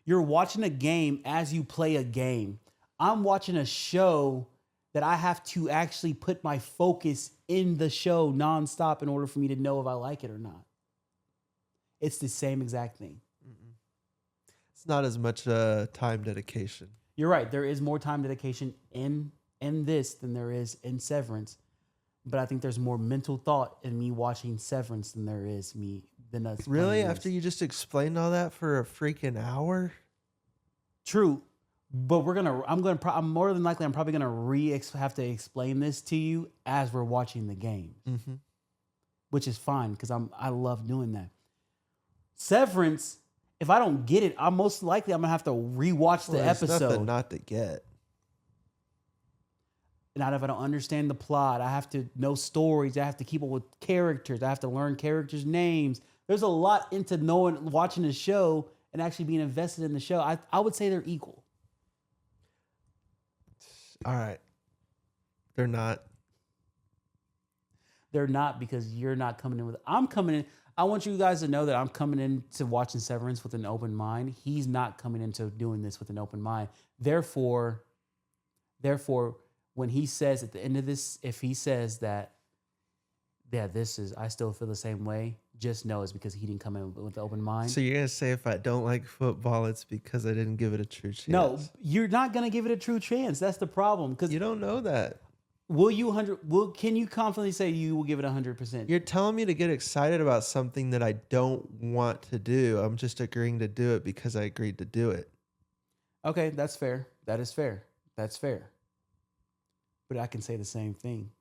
You're watching a game as you play a game. I'm watching a show that I have to actually put my focus in the show nonstop in order for me to know if I like it or not. It's the same exact thing. It's not as much time dedication. You're right. There is more time dedication in this than there is in Severance, but I think there's more mental thought in me watching Severance than there is me than us Really? playing After this. you just explained all that for a freaking hour? True, but I'm more than likely I'm probably gonna have to explain this to you as we're watching the game, Mm-hmm. which is fine because I love doing that. Severance, if I don't get it, I'm gonna have to rewatch the There's nothing episode. not to get. Not if I don't understand the plot. I have to know stories. I have to keep up with characters. I have to learn characters' names. There's a lot into watching a show and actually being invested in the show. I would say they're equal. All right. They're not. They're not because you're not coming in with. I'm coming in. I want you guys to know that I'm coming into watching Severance with an open mind. He's not coming into doing this with an open mind. Therefore, when he says at the end of this, if he says that, yeah, this is, I still feel the same way, just know it's because he didn't come in with an open mind. So you're going to say if I don't like football, it's because I didn't give it a true chance? No, you're not going to give it a true chance. That's the problem. Because You don't know that. can you confidently say you will give it 100%? You're telling me to get excited about something that I don't want to do. I'm just agreeing to do it because I agreed to do it. Okay, that's fair. That is fair. That's fair. But I can say the same thing.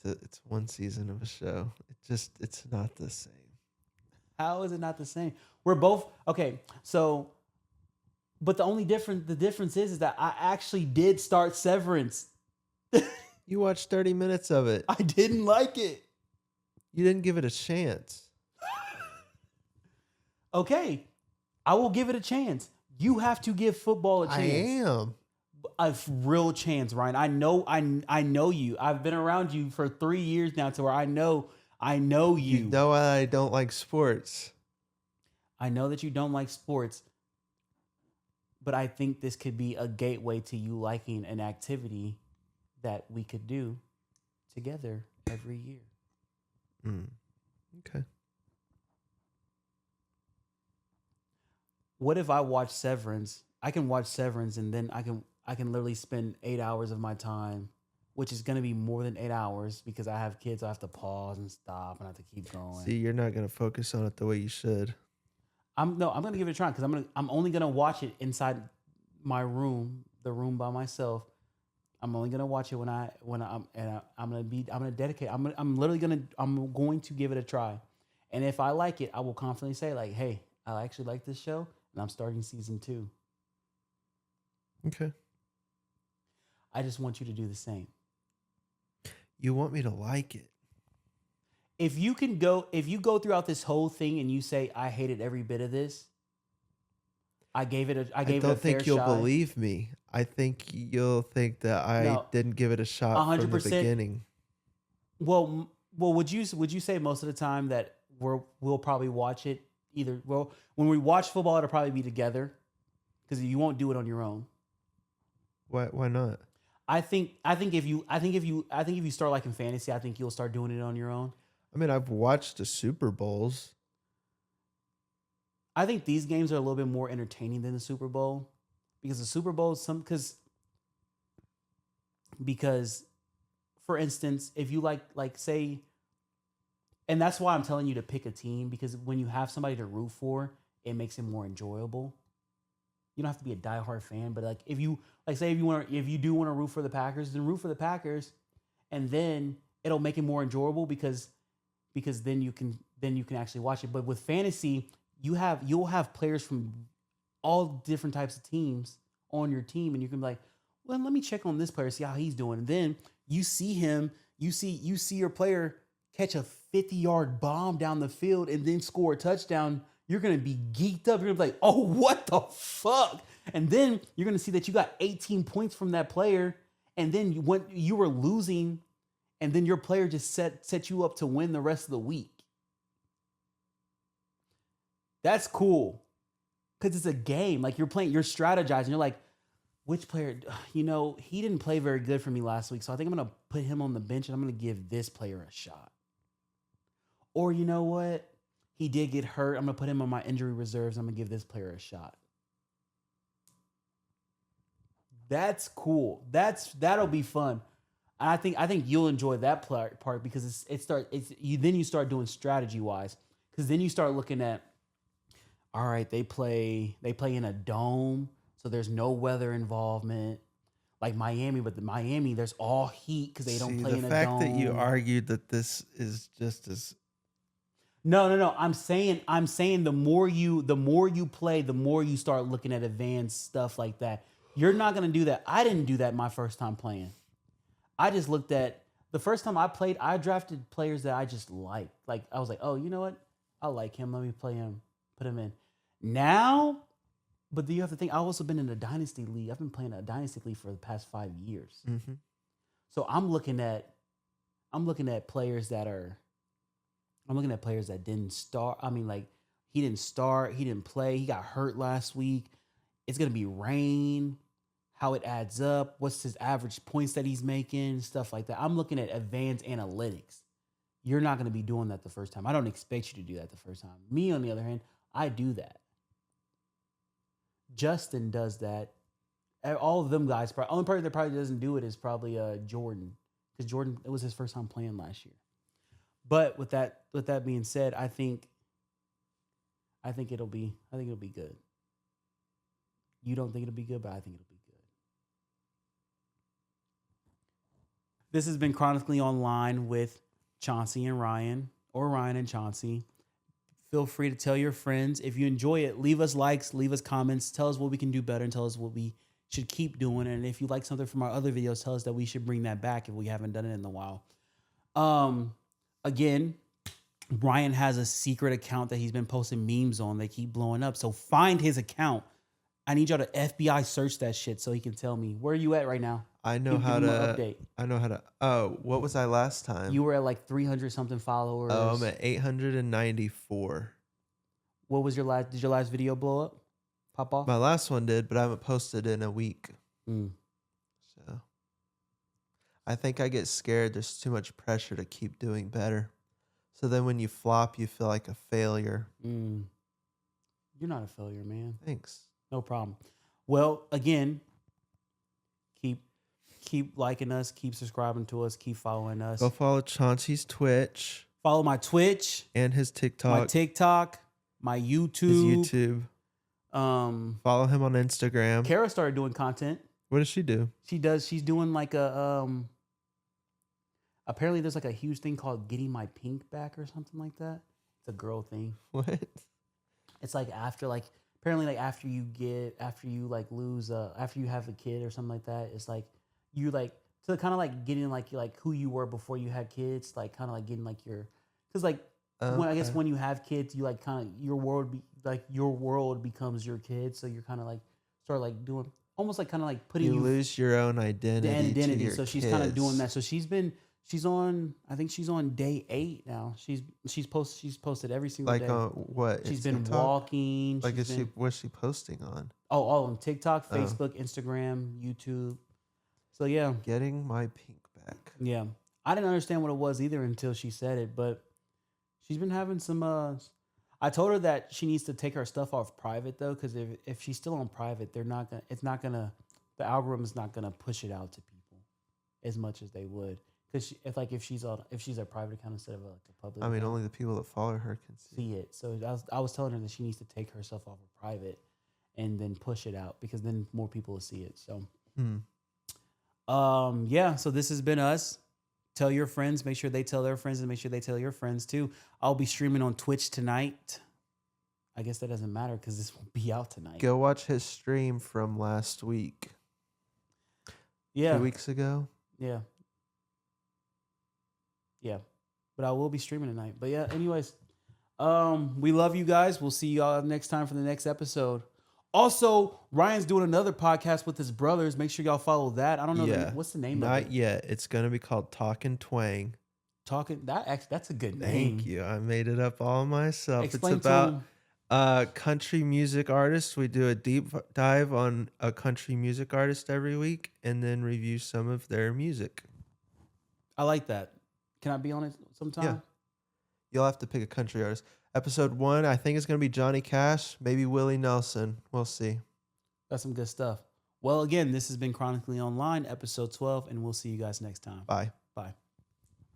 It's one season of a show. It's not the same. How is it not the same? We're both okay. So, but the difference is that I actually did start Severance. You watched 30 minutes of it. I didn't like it. You didn't give it a chance. Okay, I will give it a chance. You have to give football a chance. I am. A real chance, Ryan. I know you. I've been around you for 3 years now, to where I know you. You know I don't like sports. I know that you don't like sports, but I think this could be a gateway to you liking an activity that we could do together every year. Okay. What if I watch Severance? I can watch Severance and then I can literally spend 8 hours of my time, which is going to be more than 8 hours because I have kids. I have to pause and stop and I have to keep going. See, you're not going to focus on it the way you should. I'm going to give it a try because I'm only going to watch it inside my room, the room by myself. I'm only going to watch it when I'm going to dedicate. I'm going to give it a try. And if I like it, I will confidently say like, "Hey, I actually like this show and I'm starting season 2." Okay. I just want you to do the same. You want me to like it? If you go throughout this whole thing and you say I hated every bit of this, I don't think you'll believe me. I think you'll think that I didn't give it a shot 100%. From the beginning. Well, would you say most of the time that we'll probably watch it either? Well, when we watch football, it'll probably be together because you won't do it on your own. Why not? I think if you start liking fantasy, I think you'll start doing it on your own. I mean, I've watched the Super Bowls. I think these games are a little bit more entertaining than the Super Bowl because the Super Bowl because for instance, if you like say, and that's why I'm telling you to pick a team, because when you have somebody to root for, it makes it more enjoyable. You don't have to be a diehard fan, but if you do want to root for the Packers, then root for the Packers, and then it'll make it more enjoyable because then you can actually watch it. But with fantasy, you'll have players from all different types of teams on your team, and you can be like, well, let me check on this player, see how he's doing. And then you see your player catch a 50-yard bomb down the field and then score a touchdown. You're going to be geeked up. You're going to be like, oh, what the fuck? And then you're going to see that you got 18 points from that player. And then when you were losing, and then your player just set you up to win the rest of the week. That's cool. Because it's a game. Like you're strategizing. You're like, which player, he didn't play very good for me last week. So I think I'm going to put him on the bench and I'm going to give this player a shot. Or you know what? he did get hurt. I'm gonna put him on my injury reserves. I'm gonna give this player a shot. That's cool. That'll be fun. I think you'll enjoy that part because you start doing strategy wise because then you start looking at, all right, they play in a dome, so there's no weather involvement like Miami, but the Miami there's all heat because they don't See, play the in a fact dome. that you argued that this is just as No. I'm saying the more you play, the more you start looking at advanced stuff like that. You're not gonna do that. I didn't do that my first time playing. I just looked at the first time I played. I drafted players that I just liked. Like I was like, oh, you know what? I like him. Let me play him. Put him in. Now, but you have to think. I've also been in a dynasty league. I've been playing a dynasty league for the past 5 years. mm-hmm. So I'm looking at players that are. I'm looking at players that didn't start. I mean, like he didn't start. He didn't play. He got hurt last week. It's gonna be rain. How it adds up, what's his average points that he's making, stuff like that. I'm looking at advanced analytics. You're not going to be doing that the first time. I don't expect you to do that the first time. Me, on the other hand, I do that. Justin does that. All of them guys, only person that probably doesn't do it is probably Jordan, because Jordan, it was his first time playing last year. But with that being said, I think it'll be good. You don't think it'll be good, but I think it'll be good. This has been Chronically Online with Chauncey and Ryan, or Ryan and Chauncey. Feel free to tell your friends. If you enjoy it, leave us likes, leave us comments, tell us what we can do better, and tell us what we should keep doing. And if you like something from our other videos, tell us that we should bring that back if we haven't done it in a while. Again, Ryan has a secret account that he's been posting memes on. They keep blowing up. So find his account. I need y'all to FBI search that shit so he can tell me where are you at right now. I know how to update. I know how to. Oh, what was I last time? You were at like 300 something followers. Oh, I'm at 894. What was your last? Did your last video blow up? Pop off? My last one did, but I haven't posted in a week. So I think I get scared. There's too much pressure to keep doing better. So then when you flop, you feel like a failure. You're not a failure, man. Thanks. No problem. Well, again, keep liking us, keep subscribing to us, keep following us. Go follow Chauncey's Twitch. Follow my Twitch. And his TikTok. My TikTok. My YouTube. His YouTube. Follow him on Instagram. Kara started doing content. What does she do? She's doing like a apparently there's like a huge thing called getting my pink back or something like that. It's a girl thing. What? It's like after after you lose after you have a kid or something like that, it's like you like to kind of like getting like who you were before you had kids, like kind of like getting like your, because like I guess when you have kids, you like kind of your world becomes your kid, so you're kind of like start like doing almost like kind of like putting you lose your own identity. The identity. So she's kind of doing that. So she's on. I think she's on day 8 now. She's posted every single day. Like on what? She's been TikTok? Walking. Like what's she posting on? Oh, all on TikTok, Facebook, Instagram, YouTube. So yeah, getting my pink back. Yeah, I didn't understand what it was either until she said it, but she's been having some. I told her that she needs to take her stuff off private though, because if she's still on private, the algorithm's not gonna push it out to people as much as they would. Because if she's a private account instead of like a public. I mean, account, only the people that follow her can see it. So I was telling her that she needs to take herself off of private, and then push it out because then more people will see it. So. Yeah, so this has been us. Tell your friends, make sure they tell their friends, and make sure they tell your friends too. I'll be streaming on Twitch tonight. I guess that doesn't matter because this won't be out tonight. Go watch his stream from last week. Yeah. 2 weeks ago. Yeah. Yeah. But I will be streaming tonight. But yeah, anyways. We love you guys. We'll see you all next time for the next episode. Also, Ryan's doing another podcast with his brothers. Make sure y'all follow that. I don't know what's the name of it. Not yet. It's gonna be called Talkin' Twang. That's a good name. Thank you. I made it up all myself. Explain it's about country music artists. We do a deep dive on a country music artist every week and then review some of their music. I like that. Can I be on it sometime? You'll have to pick a country artist. Episode 1, I think it's gonna be Johnny Cash, maybe Willie Nelson. We'll see. That's some good stuff. Well, again, this has been Chronically Online, episode 12, and we'll see you guys next time. Bye. Bye.